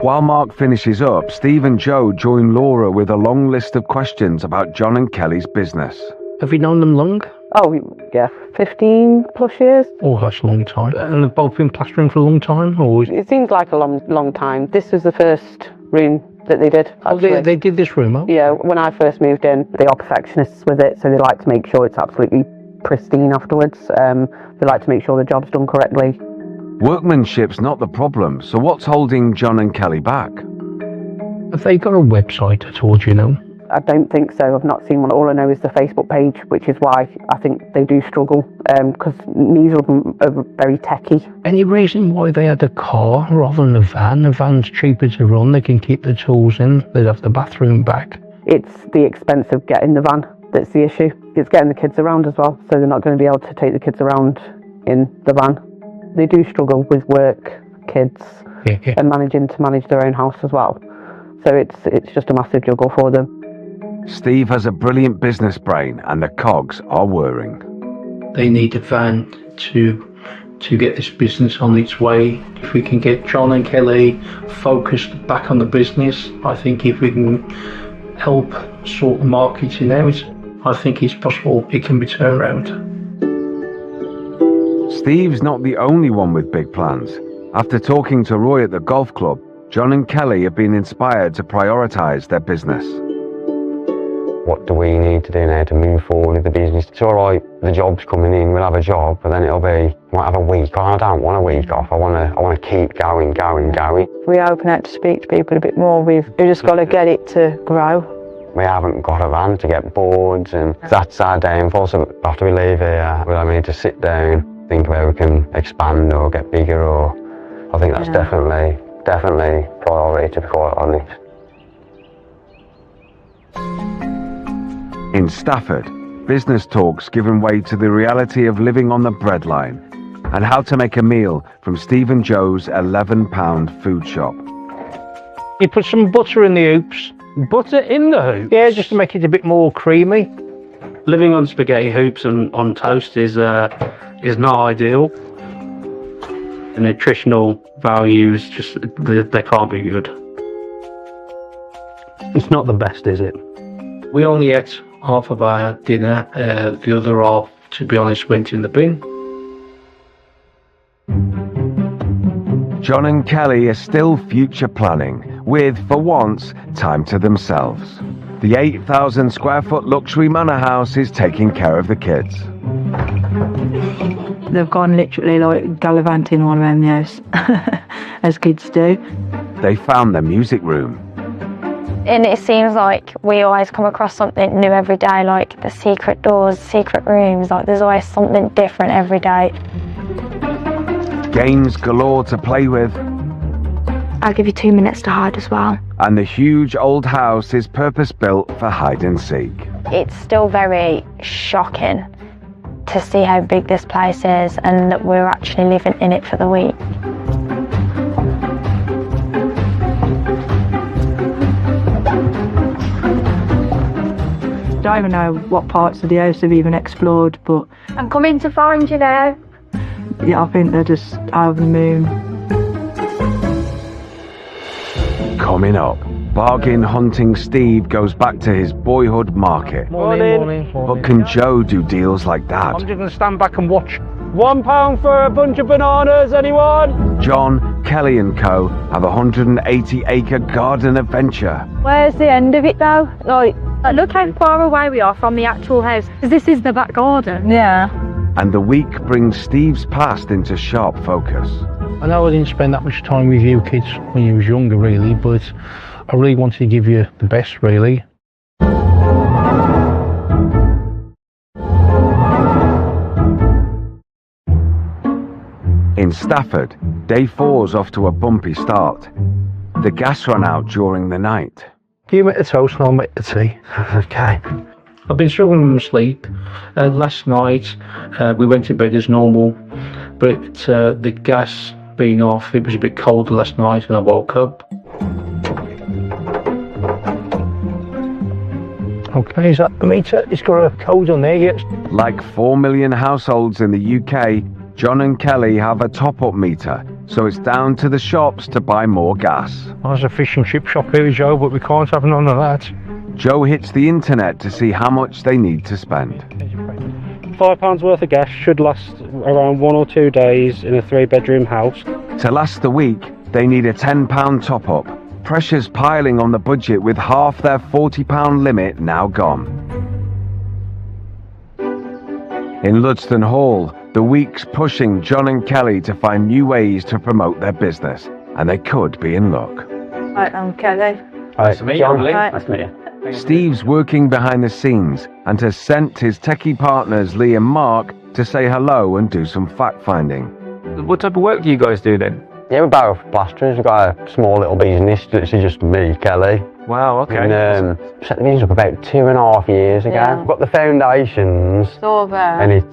While Mark finishes up, Steve and Joe join Laura with a long list of questions about John and Kelly's business. Have you known them long? Oh, yeah, 15 plus years. Oh, that's a long time. And they've both been plastering for a long time? Or It seems like a long time. This was the first room that they did. Oh, they did this room up? Yeah, when I first moved in, they are perfectionists with it, so they like to make sure it's absolutely pristine afterwards. They like to make sure the job's done correctly. Workmanship's not the problem, so what's holding John and Kelly back? Have they got a website at all, do you know? I don't think so. I've not seen one. All I know is the Facebook page, which is why I think they do struggle, because neither of them are very techy. Any reason why they had a car rather than a van? A van's cheaper to run, they can keep the tools in, they'd have the bathroom back. It's the expense of getting the van that's the issue. It's getting the kids around as well, so they're not going to be able to take the kids around in the van. They do struggle with work, kids, and managing to manage their own house as well. So it's just a massive juggle for them. Steve has a brilliant business brain and the cogs are whirring. They need a van to get this business on its way. If we can get John and Kelly focused back on the business, I think if we can help sort the marketing out, I think it's possible it can be turned around. Steve's not the only one with big plans. After talking to Roy at the golf club, John and Kelly have been inspired to prioritise their business. What do we need to do now to move forward with the business? It's all right, the job's coming in, we'll have a job, but then it'll be, might have a week off. I don't want a week off. I want to keep going. We are open out to speak to people a bit more. We've just got to get it to grow. We haven't got a van to get boards, and that's our downfall. So after we leave here, we'll need to sit down, think about how we can expand or get bigger, or I think that's definitely priority, to be quite honest. In Stafford, business talks giving way to the reality of living on the breadline and how to make a meal from Steve and Joe's £11 food shop. You put some butter in the hoops. Butter in the hoops? Yeah, just to make it a bit more creamy. Living on spaghetti hoops and on toast is not ideal. The nutritional values they can't be good. It's not the best, is it? We only ate half of our dinner. The other half, to be honest, went in the bin. John and Kelly are still future planning, with, for once, time to themselves. The 8,000 square foot luxury manor house is taking care of the kids. They've gone literally like gallivanting all around the house, as kids do. They found their music room. And it seems like we always come across something new every day, like the secret doors, secret rooms, like there's always something different every day. Games galore to play with. I'll give you 2 minutes to hide as well. And the huge old house is purpose-built for hide and seek. It's still very shocking to see how big this place is and that we're actually living in it for the week. I don't even know what parts of the house have even explored, but I'm coming to find you now. yeah, I think they're just out of the moon. Coming up, bargain hunting Steve goes back to his boyhood market. Morning. But can Joe do deals like that? I'm just going to stand back and watch. £1 for a bunch of bananas, anyone? John, Kelly and co. have a 180-acre garden adventure. Where's the end of it though? Like, Look how far away we are from the actual house. This is the back garden. yeah. And the week brings Steve's past into sharp focus. I know I didn't spend that much time with you kids when you was younger, really, but I really wanted to give you the best, really. In Stafford, day 4's off to a bumpy start. The gas ran out during the night. You make the toast and I'll make the tea. Okay. I've been struggling with sleep. Last night we went to bed as normal, but the gas being off, it was a bit cold last night and I woke up. Okay, is that the meter? It's got a code on there, yes. Like 4 million households in the UK, John and Kelly have a top-up meter, so it's down to the shops to buy more gas. There's a fish and chip shop here, Joe, but we can't have none of that. Joe hits the internet to see how much they need to spend. £5 worth of gas should last around 1 or 2 days in a 3-bedroom house. To last the week, they need a £10 top-up. Pressure's piling on the budget with half their £40 limit now gone. In Ludston Hall, the week's pushing John and Kelly to find new ways to promote their business, and they could be in luck. Right, I'm Kelly. Nice to meet you, Emily. Right. Nice to meet you. Steve's working behind the scenes and has sent his techie partners Lee and Mark to say hello and do some fact-finding. What type of work do you guys do then? Yeah, we're barrel plasterers. We've got a small little business. It's just me, Kelly. Wow, okay. And set the business up about 2.5 years ago. Yeah. We've got the foundations, It's all there. and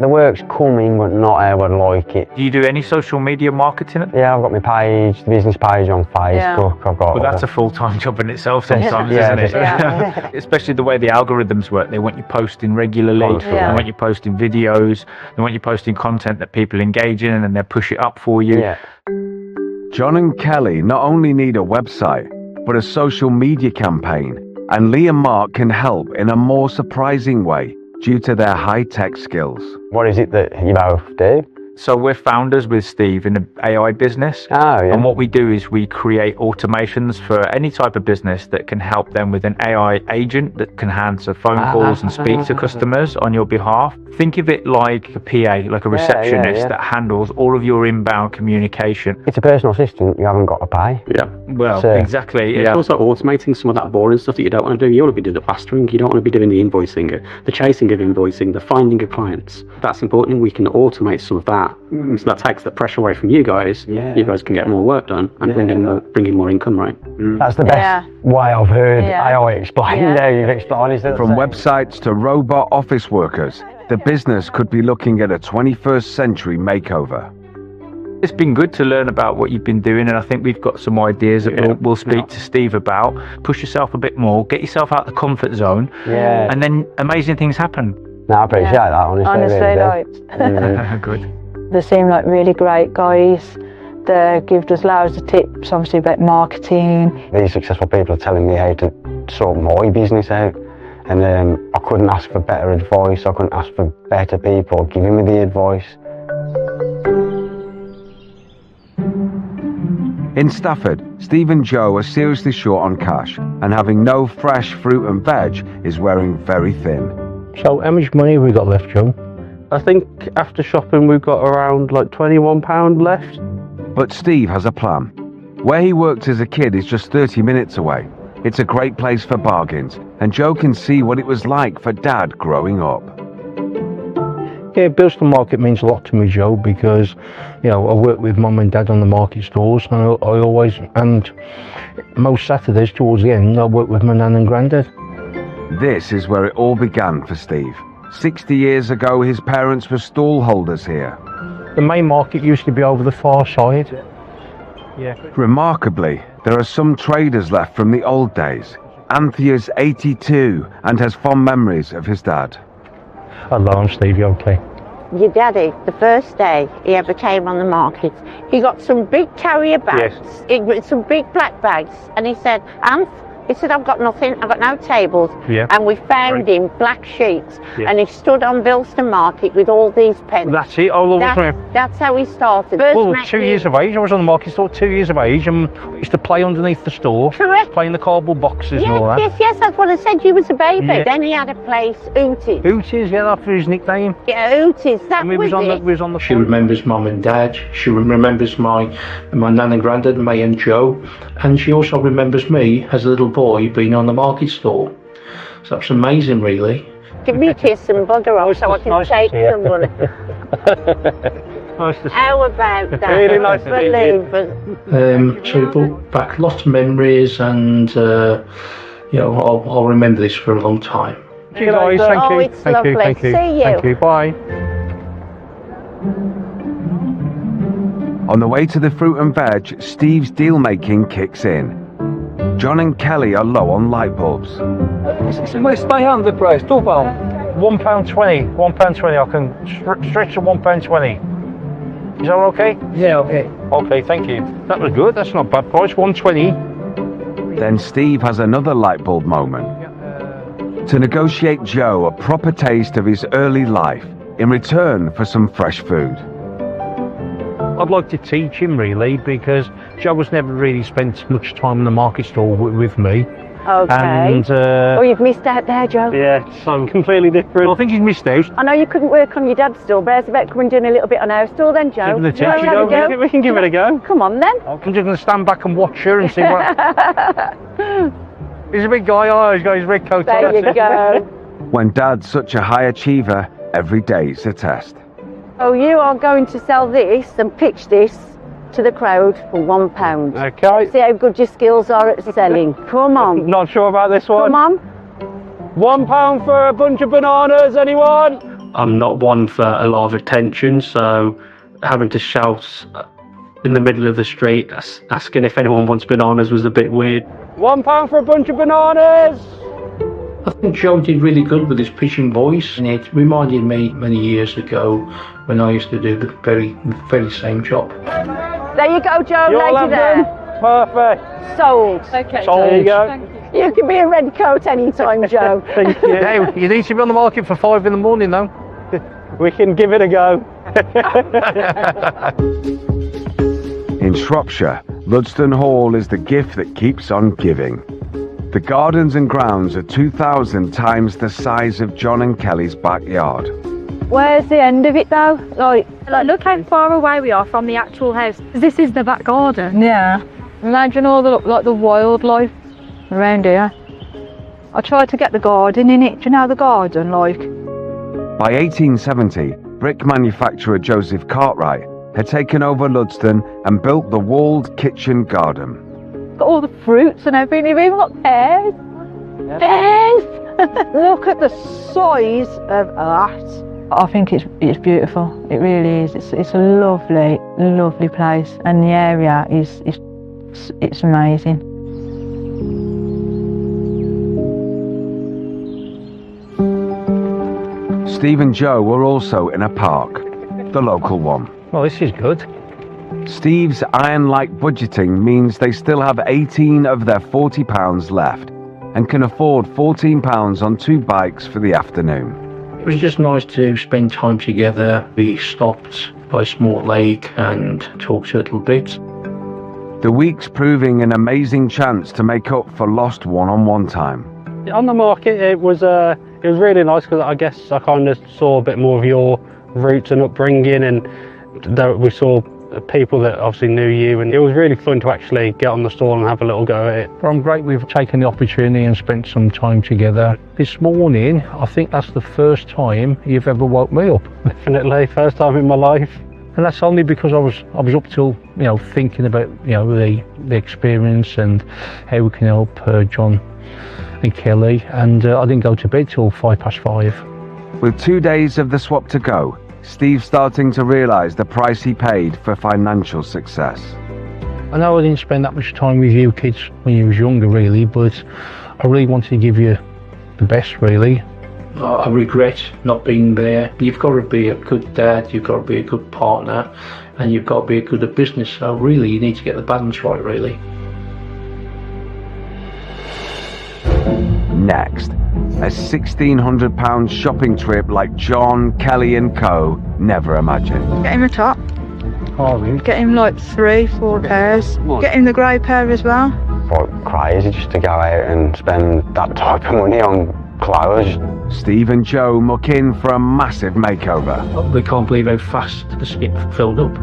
the work's coming, but not how I'd like it. Do you do any social media marketing? Yeah, I've got my page, the business page on Facebook. I've got. Well, that's a full-time job in itself sometimes, Yeah, isn't it? Yeah. Especially the way the algorithms work. They want you posting regularly. Yeah. They want you posting videos. They want you posting content that people engage in, and then they push it up for you. Yeah. John and Kelly not only need a website, but a social media campaign, and Lee and Mark can help in a more surprising way due to their high-tech skills. What is it that you both do? So we're founders with Steve in an AI business. Oh, yeah. And what we do is we create automations for any type of business that can help them with an AI agent that can answer phone calls and speak to customers on your behalf. Think of it like a PA, like a receptionist that handles all of your inbound communication. It's a personal assistant you haven't got to pay. Yeah. Well, So- exactly. It's also automating some of that boring stuff that you don't want to do. You want to be doing the plastering, you don't want to be doing the invoicing, the chasing of invoicing, the finding of clients. That's important. We can automate some of that. So that takes the pressure away from you guys. You guys can get more work done and bring in more income, right? That's the best way I've heard AI explained. Yeah. Now you've explained it. From websites to robot office workers, the business could be looking at a 21st century makeover. It's been good to learn about what you've been doing, and I think we've got some ideas that we'll speak to Steve about. Push yourself a bit more, get yourself out of the comfort zone, and then amazing things happen. No, I appreciate that, honestly. Honestly, really like, Good. they seem like really great guys. They give us loads of tips, obviously, about marketing. These successful people are telling me how to sort my business out, and I couldn't ask for better advice. I couldn't ask for better people giving me the advice. In Stafford, Steve and Joe are seriously short on cash, and having no fresh fruit and veg is wearing very thin. So how much money have we got left, Joe? I think after shopping we've got around like £21 left. But Steve has a plan. Where he worked as a kid is just 30 minutes away, It's a great place for bargains, and Joe can see what it was like for Dad growing up. Yeah, Bilston Market means a lot to me, Joe, because, you know, I work with Mum and Dad on the market stores, and I always, and most Saturdays towards the end, I work with my Nan and Grandad. This is where it all began for Steve. 60 years ago, his parents were stall holders here. The main market used to be over the far side. Yeah. Remarkably, there are some traders left from the old days. Anthea's 82 and has fond memories of his dad. Hello, I'm Steve, you okay? Your daddy, the first day he ever came on the market, he got some big carrier bags, some big black bags, and he said, Anth, he said, I've got nothing, I've got no tables. Yeah. And we found him black sheets, and he stood on Bilston Market with all these pens. That's it, that's how he started. Well, 2 years of age, I was on the market store 2 years of age, and I used to play underneath the store. Correct. Playing the cardboard boxes and all that. Yes, that's what I said, you was a baby. Yeah. Then he had a place, Ooties. Ooties, yeah, that's his nickname. Yeah, Ooties, that was it. She remembers Mum and Dad, she remembers my Nan and Grandad, May and Joe, and she also remembers me as a little boy being on the market store. So that's amazing, really. Give me a kiss and bugger off so I can take some money. How about that? Really nice to meet you. So it brought back lots of memories, and you know, I'll remember this for a long time. Thank you guys, thank you. It's Thank lovely. you, thank you. See you. Thank you, bye. On the way to the fruit and veg, Steve's deal making kicks in. John and Kelly are low on light bulbs. It's my hand, the price, £2. £1.20, £1.20. I can stretch to £1.20. Is that okay? Yeah, okay. Okay, thank you. That was good. That's not bad price. £1.20. Then Steve has another light bulb moment. To negotiate Joe a proper taste of his early life in return for some fresh food. I'd like to teach him, really, because Joe has never really spent much time in the market store with me. Okay. And, oh, you've missed out there, Joe. Yeah, so completely different. I think he's missed out. I know you couldn't work on your dad's store, but how's about coming and doing a little bit on our store then, Joe? Give him the tip. We can give it a go. Come on then. I'm just going to stand back and watch her and see what... He's a big guy, oh, he's got his red coat on. There you go. When Dad's such a high achiever, every day's a test. Oh, you are going to sell this and pitch this to the crowd for £1. Okay. See how good your skills are at selling. Come on. Not sure about this one. Come on. £1 for a bunch of bananas, anyone? I'm not one for a lot of attention, so having to shout in the middle of the street asking if anyone wants bananas was a bit weird. £1 for a bunch of bananas! I think Joe did really good with his pitching voice, and it reminded me many years ago when I used to do the very same job. There you go, Joe. Lady there. Perfect. Sold. Okay. Sold. There you go. You can be a red coat anytime, Joe. Thank you. Hey, you need to be on the market for 5 in the morning, though. We can give it a go. In Shropshire, Ludston Hall is the gift that keeps on giving. The gardens and grounds are 2,000 times the size of John and Kelly's backyard. Where's the end of it though? Like look how far away we are from the actual house. This is the back garden. Yeah. Imagine all the wildlife around here. I tried to get the garden in it. Do you know the garden like? By 1870, brick manufacturer Joseph Cartwright had taken over Ludston and built the walled kitchen garden. Got all the fruits and everything. You've even got pears. Yep. Pears! Look at the size of that. I think it's beautiful. It really is. It's a lovely, lovely place, and the area it's amazing. Steve and Joe were also in a park, the local one. Well, this is good. Steve's iron-like budgeting means they still have 18 of their £40 left and can afford £14 on 2 bikes for the afternoon. It was just nice to spend time together. We stopped by a small lake and talked a little bit. The week's proving an amazing chance to make up for lost one-on-one time. On the market, it was really nice because I guess I kind of saw a bit more of your roots and upbringing, and we saw people that obviously knew you, and it was really fun to actually get on the stall and have a little go at it. I'm great we've taken the opportunity and spent some time together. This morning, I think that's the first time you've ever woke me up. Definitely, first time in my life. And that's only because I was up till, thinking about, the experience and how we can help John and Kelly, and I didn't go to bed till 5:05. With 2 days of the swap to go, Steve's starting to realise the price he paid for financial success. I know I didn't spend that much time with you kids when you was younger, really, but I really wanted to give you the best, really. I regret not being there. You've got to be a good dad, you've got to be a good partner, and you've got to be a good at business. So really, you need to get the balance right, really. Next, a £1,600 shopping trip like John, Kelly and co. never imagined. Get him a top. Oh, get him like 3-4 pairs. Get him the grey pair as well. Quite crazy just to go out and spend that type of money on clothes. Steve and Joe muck in for a massive makeover. We can't believe how fast the skip filled up.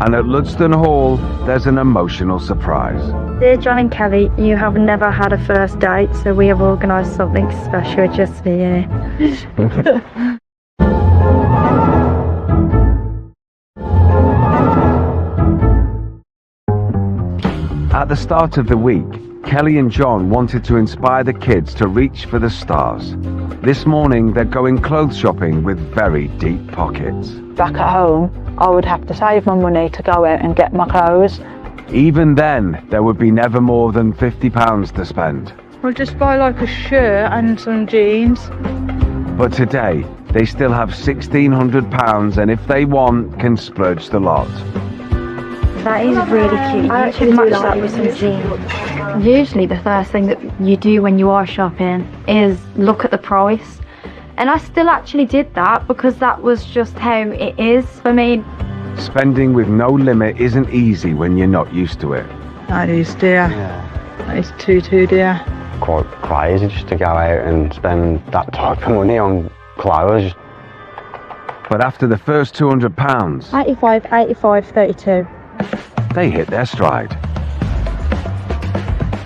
And at Ludston Hall, there's an emotional surprise. Dear John and Kelly, you have never had a first date, so we have organised something special just for you. At the start of the week, Kelly and John wanted to inspire the kids to reach for the stars. This morning, they're going clothes shopping with very deep pockets. Back at home, I would have to save my money to go out and get my clothes. Even then, there would be never more than £50 to spend. We'll just buy like a shirt and some jeans. But today, they still have £1,600 and if they want, can splurge the lot. That is really cute. You should match that with some jeans. Usually the first thing that you do when you are shopping is look at the price. And I still actually did that because that was just how it is for me. Spending with no limit isn't easy when you're not used to it. That is dear. That is too dear. Quite crazy just to go out and spend that type of money on clothes. But after the first £200, 85, 85, 32. they hit their stride.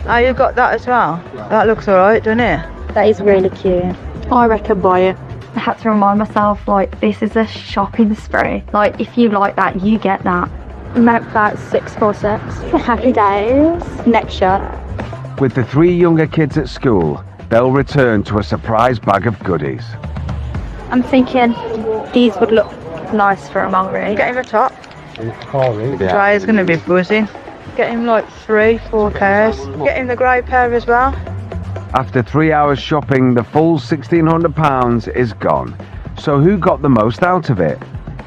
Oh, you've got that as well? That looks alright, doesn't it? That is really cute. I reckon buy it. I had to remind myself, like, this is a shopping spree. Like, if you like that, you get that. Amount that 646. Happy days. Next shot. With the 3 younger kids at school, they'll return to a surprise bag of goodies. I'm thinking these would look nice for a mulberry. Get him a top. Oh, really? Dry's going to be buzzing. Get him like 3-4 pairs. Get him the grey pair as well. After 3 hours shopping, the full £1,600 is gone. So who got the most out of it?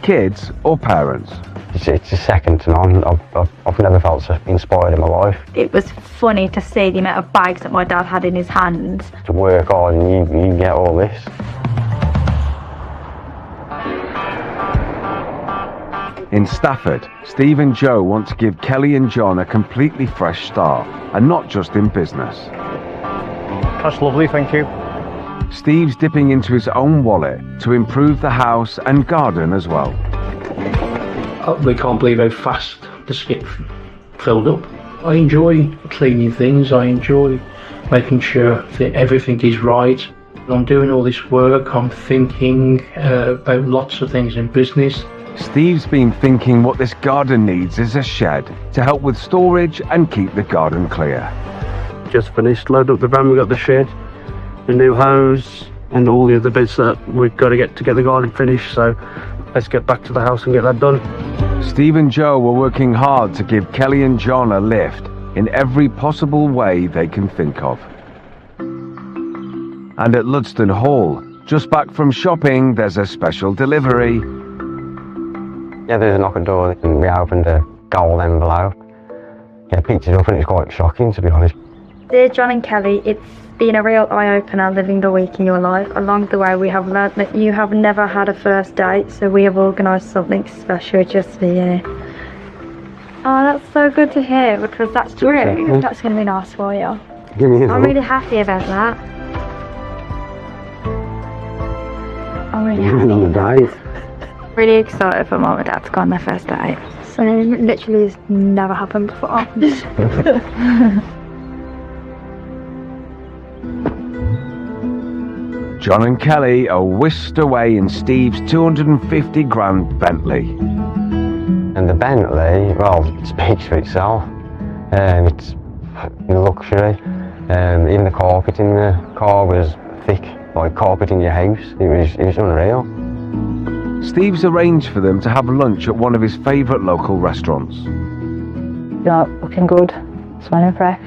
Kids or parents? It's a second to none. I've never felt so inspired in my life. It was funny to see the amount of bags that my dad had in his hands. To work hard and you get all this. In Stafford, Steve and Joe want to give Kelly and John a completely fresh start, and not just in business. That's lovely, thank you. Steve's dipping into his own wallet to improve the house and garden as well. We can't believe how fast the skip filled up. I enjoy cleaning things, I enjoy making sure that everything is right. I'm doing all this work, I'm thinking about lots of things in business. Steve's been thinking what this garden needs is a shed to help with storage and keep the garden clear. Just finished, load up the van, we got the shed, the new hose, and all the other bits that we've got to get the garden finished, so let's get back to the house and get that done. Steve and Joe were working hard to give Kelly and John a lift in every possible way they can think of. And at Ludston Hall, just back from shopping, there's a special delivery. Yeah, there's a knock at the door and we opened a gold envelope. Yeah, picked it up and it was quite shocking, to be honest. Dear John and Kelly, it's been a real eye-opener living the week in your life. Along the way we have learnt that you have never had a first date, so we have organised something special just for you. Oh, that's so good to hear, because that's true. That's going to be nice for you. I'm really happy about that. I'm really happy. Really excited for Mum and Dad to go on their first date. And it literally has never happened before. John and Kelly are whisked away in Steve's 250 grand Bentley. And the Bentley, well, it speaks for itself. It's luxury. Even the carpet in the car was thick, like carpet in your house. It was unreal. Steve's arranged for them to have lunch at one of his favourite local restaurants. Yeah, looking good, smelling fresh.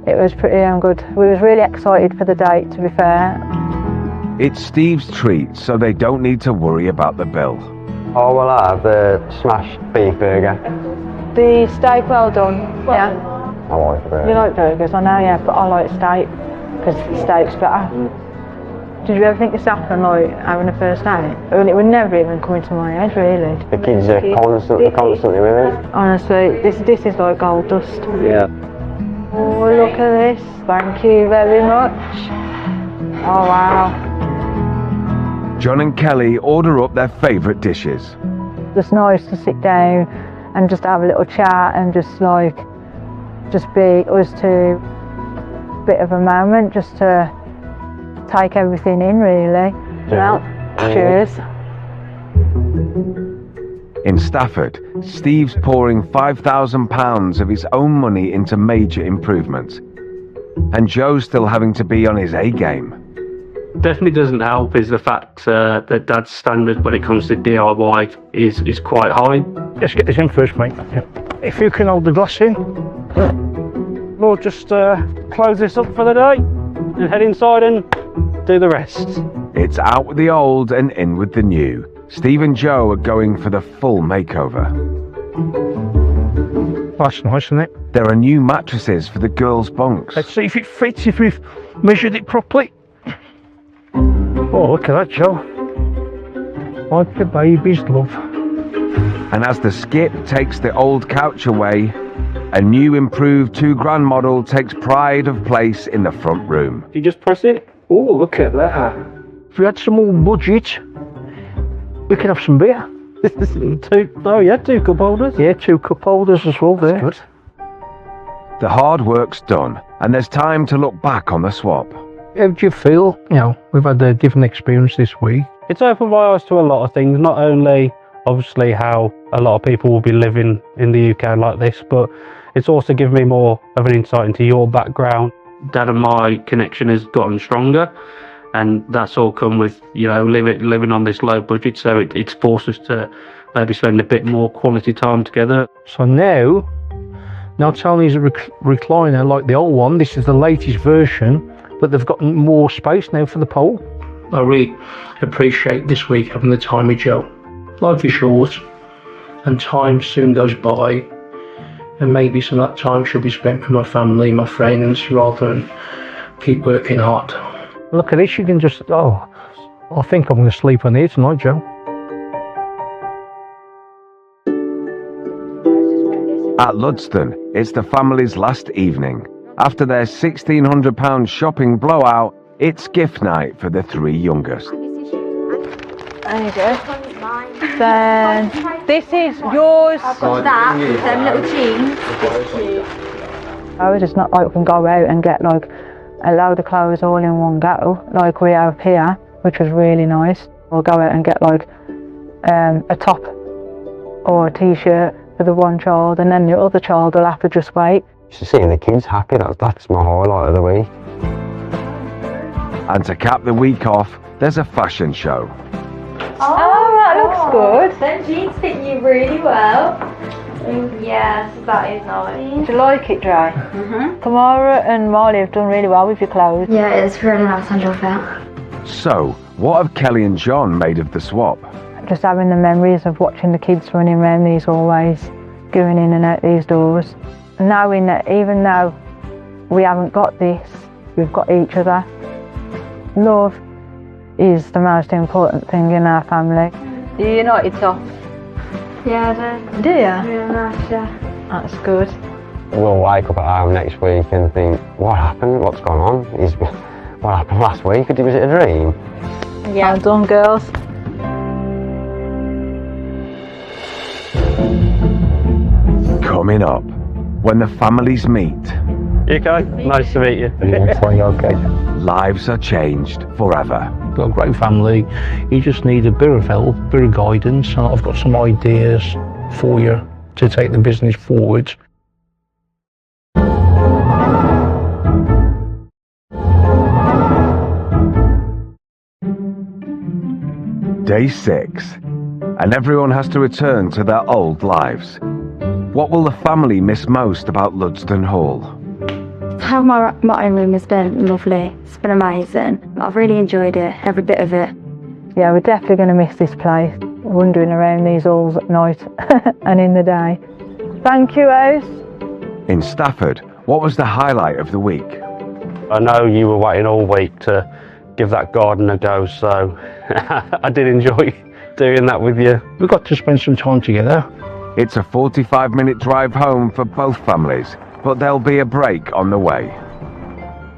It was pretty good. We was really excited for the date, to be fair. It's Steve's treat, so they don't need to worry about the bill. Oh, well, I have the smashed beef burger. The steak well done, yeah. I like the burger. You like burgers, I know, yeah, but I like steak, because the steak's better. Did you ever think this happened, like, having a first date? I mean, it would never even come into my head, really. The kids are constantly with it. Honestly, this is like gold dust. Yeah. Oh, look at this. Thank you very much. Oh, wow. John and Kelly order up their favourite dishes. It's nice to sit down and just have a little chat and just be us two. Bit of a moment just to take everything in, really. Well, cheers. In Stafford, Steve's pouring £5,000 of his own money into major improvements. And Joe's still having to be on his A game. Definitely doesn't help is the fact that Dad's standard when it comes to DIY is quite high. Let's get this in first, mate. Yeah. If you can hold the glass in, we'll just close this up for the day and head inside and do the rest. It's out with the old and in with the new. Steve and Joe are going for the full makeover. That's nice, isn't it? There are new mattresses for the girls' bunks. Let's see if it fits, if we've measured it properly. Oh, look at that, Joe. Like a baby's love. And as the skip takes the old couch away, a new improved £2,000 model takes pride of place in the front room. You just press it. Oh, look at that. If we had some more budget, we could have some beer. Two cup holders. Yeah, 2 cup holders as well there. That's good. The hard work's done, and there's time to look back on the swap. How do you feel? You know, we've had a different experience this week. It's opened my eyes to a lot of things, not only obviously how a lot of people will be living in the UK like this, but it's also given me more of an insight into your background. Dad and my connection has gotten stronger, and that's all come with, you know, living on this low budget, so it's forced us to maybe spend a bit more quality time together. So now not only is it a recliner like the old one, this is the latest version, but they've got more space now for the pole. I really appreciate this week having the time with Joe. Life is short and time soon goes by, and maybe some of that time should be spent with my family, my friends, rather than keep working hard. Look at this, you can just, I think I'm going to sleep on here tonight, Joe. At Ludston, it's the family's last evening. After their £1,600 shopping blowout, it's gift night for the 3 youngest. There you go. Then this is yours. I've got that, them little jeans. It's not like we can go out and get like a load of clothes all in one go, like we have here, which was really nice. We'll go out and get like a top or a t-shirt for the one child, and then the other child will have to just wait. Just seeing the kids happy, that's my highlight of the week. And to cap the week off, there's a fashion show. Oh, that looks good. Them jeans fit you really well. Yes, that is nice. Do you like it, Dre? Kamara and Marley have done really well with your clothes. Yeah, it's really nice on your fit. So, what have Kelly and John made of the swap? Just having the memories of watching the kids running around these hallways, going in and out these doors. Knowing that even though we haven't got this, we've got each other. Love is the most important thing in our family. Do you know it's off? Yeah, I do. Do you? Yeah, nice, yeah. That's good. We'll wake up at home next week and think, what happened? What's gone on? What happened last week? Was it a dream? Yeah. Well done, girls. Coming up, when the families meet, You okay? Nice to meet you. Okay. lives are changed forever. Got a great family. You just need a bit of help, a bit of guidance, and I've got some ideas for you to take the business forward. Day 6, and everyone has to return to their old lives. What will the family miss most about Ludsden Hall? To have my own room has been lovely. It's been amazing. I've really enjoyed it, every bit of it. Yeah, we're definitely going to miss this place, wandering around these halls at night and in the day. Thank you, House. In Stafford, what was the highlight of the week? I know you were waiting all week to give that garden a go, so I did enjoy doing that with you. We got to spend some time together. It's a 45-minute drive home for both families, but there'll be a break on the way.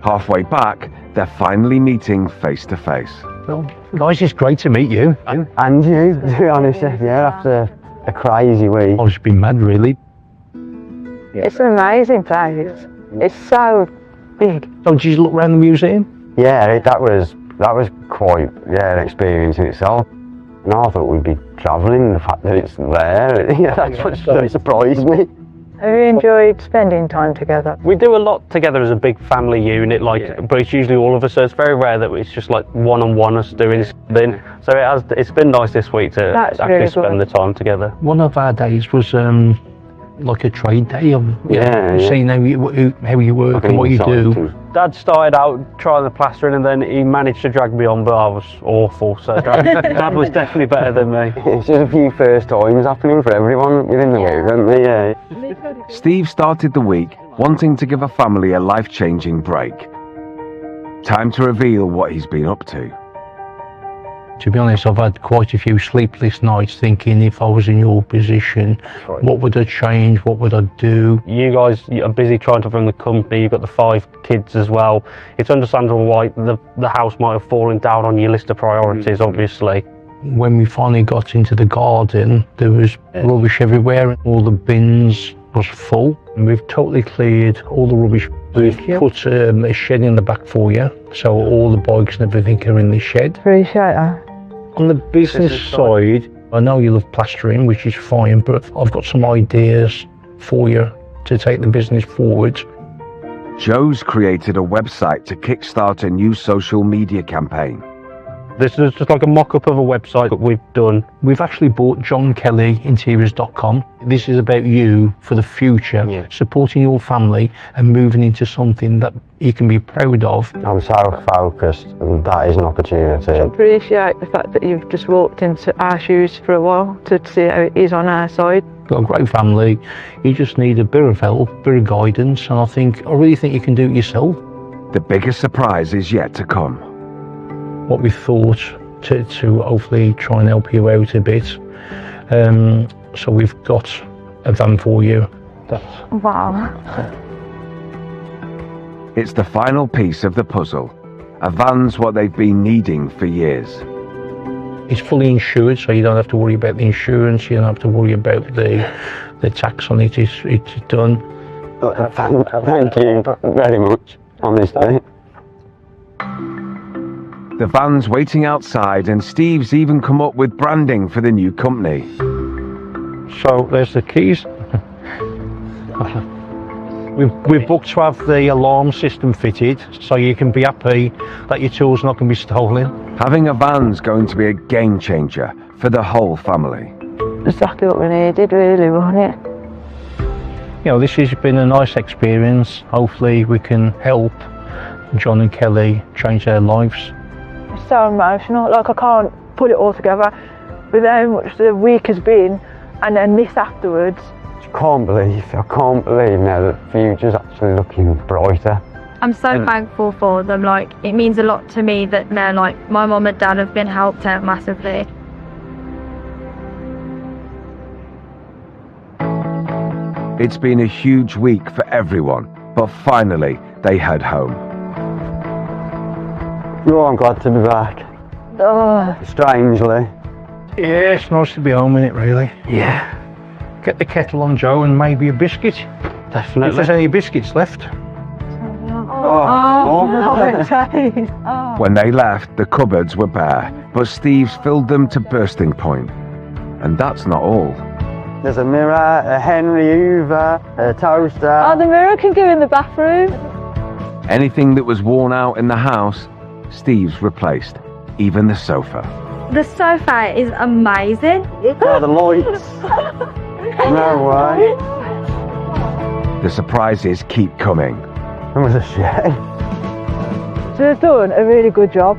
Halfway back, they're finally meeting face to face. Well, guys, it's great to meet you. And you, to be honest, yeah, after a crazy week. I've just been mad, really. It's an amazing place. It's so big. So did you look around the museum? Yeah, that was quite an experience in itself. And I thought we'd be travelling. The fact that it's there, that's what really surprised me. Have you enjoyed spending time together? We do a lot together as a big family unit, but it's usually all of us, so it's very rare that it's just like one-on-one us doing something. So it's been nice this week to actually really spend the time together. One of our days was like a trade day of seeing how you work and what you do. Dad started out trying the plastering and then he managed to drag me on, but I was awful, so Dad was definitely better than me. It's just a few first times happening for everyone within the week, aren't they? Yeah. Steve started the week wanting to give a family a life-changing break. Time to reveal what he's been up to. To be honest, I've had quite a few sleepless nights thinking if I was in your position, what would I change, what would I do? You guys are busy trying to run the company, you've got the 5 kids as well. It's understandable why the house might have fallen down on your list of priorities, obviously. When we finally got into the garden, there was rubbish everywhere and all the bins was full. And we've totally cleared all the rubbish. We've put a shed in the back for you, so all the bikes and everything are in the shed. Appreciate that. On the business side, I know you love plastering, which is fine, but I've got some ideas for you to take the business forward. Joe's created a website to kickstart a new social media campaign. This is just like a mock-up of a website that we've done. We've actually bought JohnKellyInteriors.com. This is about you for the future, supporting your family and moving into something that you can be proud of. I'm so focused, and that is an opportunity. I appreciate the fact that you've just walked into our shoes for a while to see how it is on our side. Got a great family. You just need a bit of help, a bit of guidance, and I really think you can do it yourself. The biggest surprise is yet to come. What we thought to hopefully try and help you out a bit. So we've got a van for you. Wow. It's the final piece of the puzzle. A van's what they've been needing for years. It's fully insured, so you don't have to worry about the insurance, you don't have to worry about the tax on it. It's done. Thank you very much, honestly. The van's waiting outside and Steve's even come up with branding for the new company. So there's the keys. We've booked to have the alarm system fitted, so you can be happy that your tool's not going to be stolen. Having a van's going to be a game changer for the whole family. Exactly what we needed, really, wasn't it? You know, this has been a nice experience. Hopefully we can help John and Kelly change their lives. It's so emotional, like I can't put it all together with how much the week has been and then this afterwards. I can't believe now that the future's actually looking brighter. I'm so thankful for them. Like, it means a lot to me that they're like, my mum and dad have been helped out massively. It's been a huge week for everyone, but finally they head home. Oh, I'm glad to be back. Oh. Strangely. Yeah, it's nice to be home, isn't it, really? Yeah. get the kettle on, Joe, and maybe a biscuit. Definitely. If there's any biscuits left. When they left, the cupboards were bare, but Steve's filled them to bursting point. And that's not all. There's a mirror, a Henry Hoover, a toaster. Oh, the mirror can go in the bathroom. Anything that was worn out in the house, Steve's replaced. Even the sofa. The sofa is amazing. Oh, the lights. No way. The surprises keep coming. It was a shed. So they've done a really good job.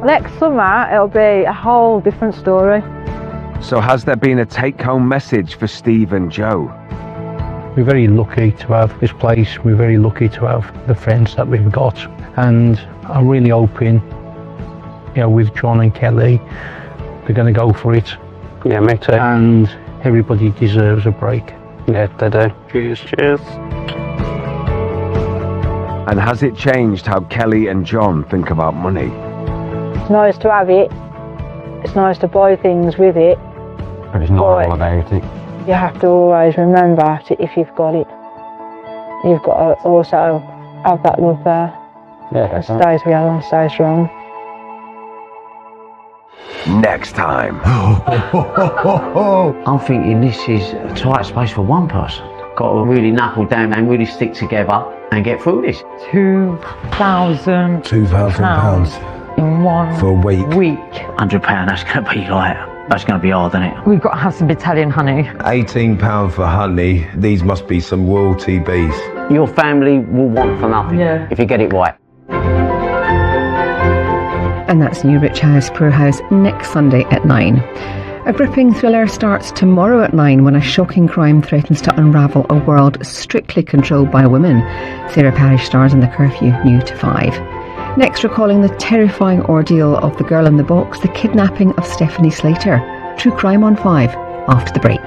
Next summer, it'll be a whole different story. So has there been a take-home message for Steve and Joe? We're very lucky to have this place. We're very lucky to have the friends that we've got. And I'm really hoping, with John and Kelly, they're going to go for it. Yeah, me too. And everybody deserves a break. Yeah, they do. Cheers. Cheers. And has it changed how Kelly and John think about money? It's nice to have it. It's nice to buy things with it. But it's not all about it. You have to always remember if you've got it, you've got to also have that love there. Yeah, Stay together and stay strong. Next time. I'm thinking this is a tight space for one person. Got to really knuckle down and really stick together and get through this. £2,000 £2,000 in one for a week. £100, that's going to be that's going to be hard, isn't it? We've got to have some Italian honey. £18 for honey. These must be some royalty bees. Your family will want for nothing if you get it right. And that's new Rich House, Poor House, next Sunday at 9. A gripping thriller starts tomorrow at 9 when a shocking crime threatens to unravel a world strictly controlled by women. Sarah Parish stars in The Curfew, new to 5. Next, recalling the terrifying ordeal of the girl in the box, the kidnapping of Stephanie Slater. True Crime on 5, after the break.